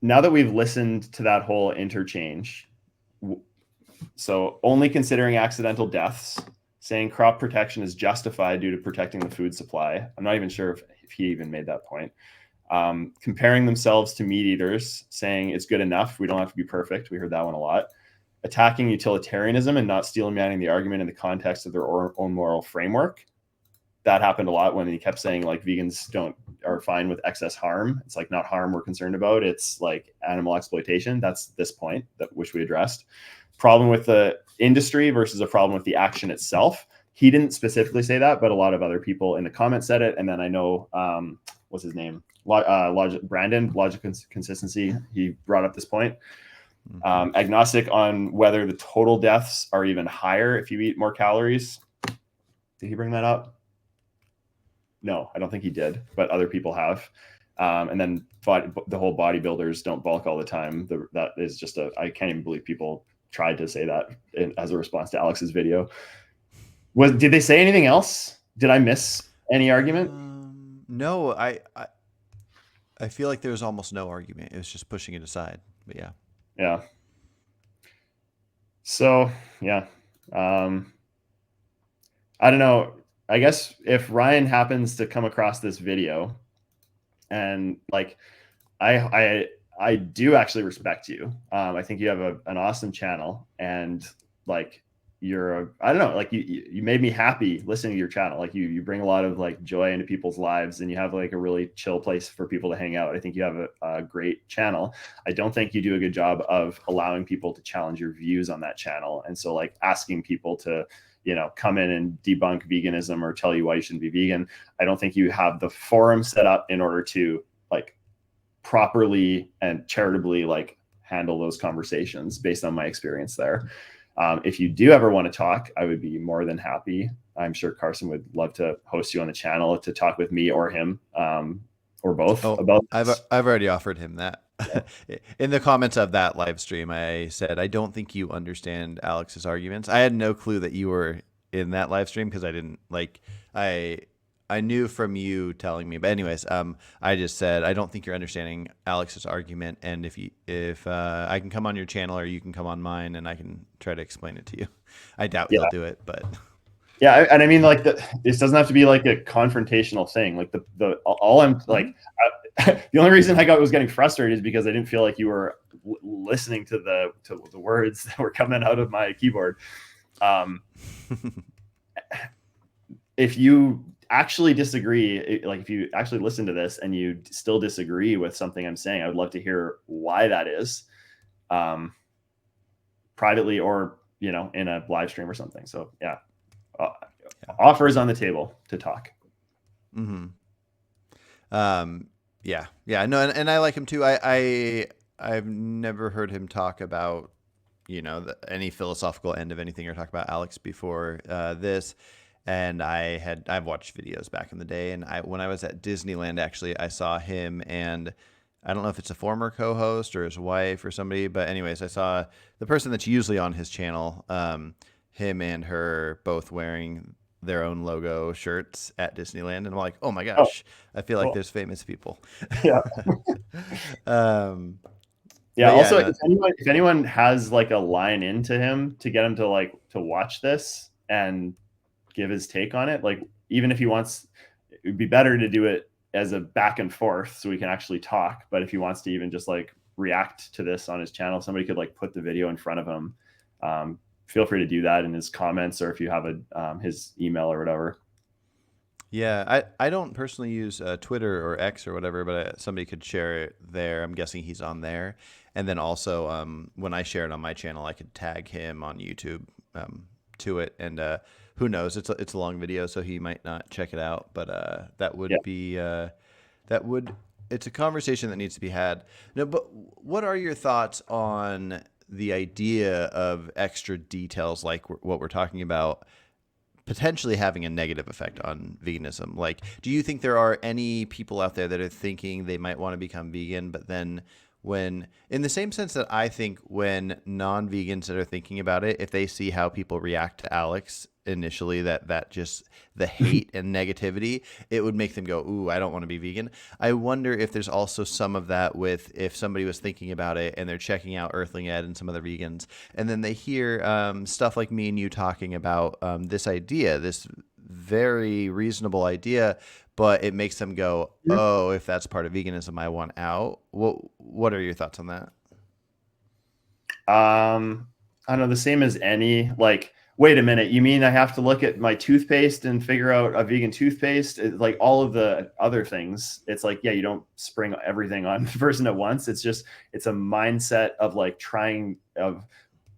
now that we've listened to that whole interchange, so only considering accidental deaths, saying crop protection is justified due to protecting the food supply. I'm not even sure if he even made that point. Comparing themselves to meat eaters, saying it's good enough. We don't have to be perfect. We heard that one a lot. Attacking utilitarianism and not steelmanning the argument in the context of their own moral framework. that happened a lot when he kept saying like vegans are fine with excess harm. It's like not harm we're concerned about. It's like animal exploitation. That's this point which we addressed. Problem with the industry versus a problem with the action itself. He didn't specifically say that, but a lot of other people in the comments said it. And then I know, what's his name? Brandon, Logic Consistency. He brought up this point. Agnostic on whether the total deaths are even higher if you eat more calories. Did he bring that up? No, I don't think he did, but other people have. And then the whole bodybuilders don't bulk all the time. That is just I can't even believe people tried to say that as a response to Alex's video. Did they say anything else? Did I miss any argument? No, I feel like there was almost no argument. It was just pushing it aside. But yeah. Yeah. So yeah. I don't know. I guess if Ryan happens to come across this video, and like, I do actually respect you. I think you have an awesome channel, and like I don't know, like you made me happy listening to your channel. Like you bring a lot of like joy into people's lives, and you have like a really chill place for people to hang out. I think you have a great channel. I don't think you do a good job of allowing people to challenge your views on that channel. And so like asking people to, come in and debunk veganism or tell you why you shouldn't be vegan. I don't think you have the forum set up in order to like properly and charitably like handle those conversations based on my experience there. If you do ever want to talk, I would be more than happy. I'm sure Carson would love to host you on the channel to talk with me or him, or both about this. I've already offered him that. In the comments of that live stream, I said, I don't think you understand Alex's arguments. I had no clue that you were in that live stream because I didn't I knew from you telling me, but anyways, I just said, I don't think you're understanding Alex's argument. And if I can come on your channel or you can come on mine and I can try to explain it to you. I doubt he'll do it, but yeah. And I mean, like this doesn't have to be like a confrontational thing. Like all I'm like, the only reason I was getting frustrated is because I didn't feel like you were listening to the words that were coming out of my keyboard. If you actually disagree, like if you actually listen to this and you still disagree with something I'm saying, I would love to hear why that is, privately or, in a live stream or something. So yeah, offers on the table to talk. Mm-hmm. Yeah. No, and I like him too. I've never heard him talk about, any philosophical end of anything or talk about Alex before this. And I've watched videos back in the day, and when I was at Disneyland, actually, I saw him, and I don't know if it's a former co-host or his wife or somebody, but anyways, I saw the person that's usually on his channel, him and her both wearing their own logo shirts at Disneyland, and I'm like, oh my gosh, I feel like there's famous people. Yeah. Yeah. Also, no. if anyone has like a line into him to get him to watch this and give his take on it, like even if he wants, it would be better to do it as a back and forth so we can actually talk. But if he wants to even just like react to this on his channel, somebody could like put the video in front of him. Feel free to do that in his comments, or if you have his email or whatever. Yeah, I don't personally use Twitter or X or whatever, but somebody could share it there. I'm guessing he's on there. And then also when I share it on my channel, I could tag him on YouTube to it. And who knows? It's a long video, so he might not check it out. But that would be it's a conversation that needs to be had. No, but what are your thoughts on the idea of extra details like what we're talking about potentially having a negative effect on veganism? Like, do you think there are any people out there that are thinking they might want to become vegan, but then when, in the same sense that I think when non-vegans that are thinking about it, if they see how people react to Alex initially, that just the hate and negativity, it would make them go, ooh, I don't want to be vegan. I wonder if there's also some of that with if somebody was thinking about it and they're checking out Earthling Ed and some other vegans, and then they hear stuff like me and you talking about this idea, this very reasonable idea, but it makes them go, oh, if that's part of veganism, I want out. What are your thoughts on that? I don't know, the same as any, like, wait a minute, you mean I have to look at my toothpaste and figure out a vegan toothpaste? Like all of the other things, it's like, yeah, you don't spring everything on the person at once. It's a mindset of like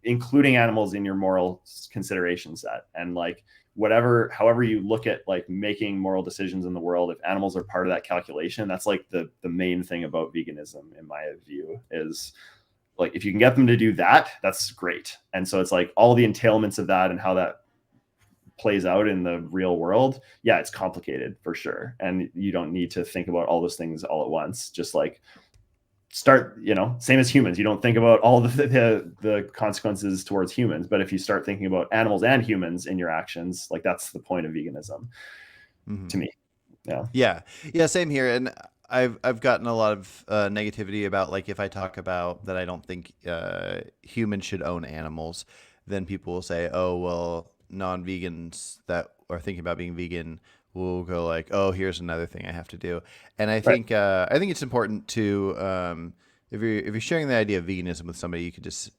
including animals in your moral consideration set. And like however you look at like making moral decisions in the world, if animals are part of that calculation, that's like the main thing about veganism, in my view, is like, if you can get them to do that, that's great. And so it's like all the entailments of that and how that plays out in the real world. Yeah, it's complicated for sure. And you don't need to think about all those things all at once. Just like start, same as humans. You don't think about all the consequences towards humans. But if you start thinking about animals and humans in your actions, like that's the point of veganism to me. Yeah. Same here. And I've gotten a lot of negativity about, like, if I talk about that I don't think humans should own animals, then people will say, oh, well, non-vegans that are thinking about being vegan will go like, oh, here's another thing I have to do. And I think it's important to if you're sharing the idea of veganism with somebody, you could just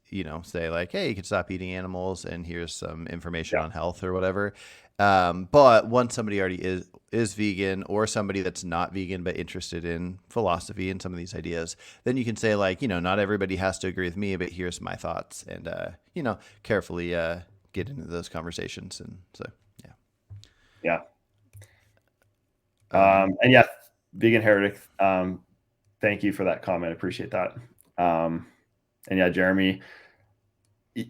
say like, hey, you could stop eating animals, and here's some information on health or whatever. But once somebody already is vegan, or somebody that's not vegan but interested in philosophy and some of these ideas, then you can say like, not everybody has to agree with me, but here's my thoughts, and carefully get into those conversations. And so and vegan heretic, thank you for that comment. I appreciate that. And yeah, Jeremy, we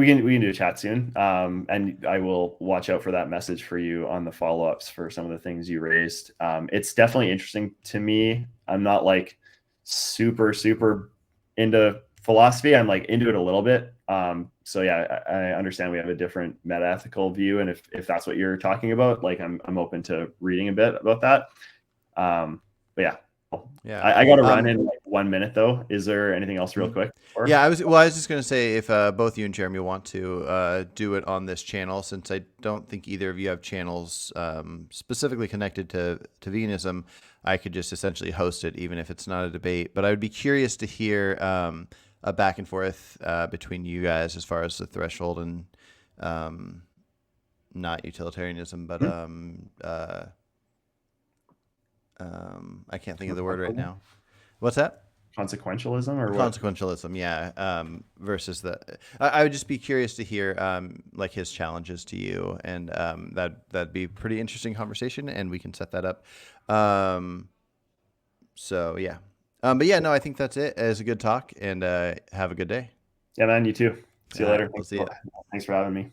can do a chat soon, and I will watch out for that message for you on the follow-ups for some of the things you raised. It's definitely interesting to me. I'm not like super into philosophy. I'm like into it a little bit. So yeah, I understand we have a different meta-ethical view, and if that's what you're talking about, like I'm open to reading a bit about that. But yeah. I got to run in like 1 minute though. Is there anything else real quick? I was just going to say, if both you and Jeremy want to do it on this channel, since I don't think either of you have channels specifically connected to veganism, I could just essentially host it, even if it's not a debate. But I would be curious to hear a back and forth between you guys as far as the threshold and not utilitarianism, but I can't think of the word right now. What's that? Consequentialism or what? Consequentialism, yeah. Versus the, I would just be curious to hear like his challenges to you, and that'd be a pretty interesting conversation, and we can set that up. So yeah, but yeah, no, I think that's it. It's a good talk, and have a good day. Yeah, man, you too. See you later. We'll see you. Thanks for having me.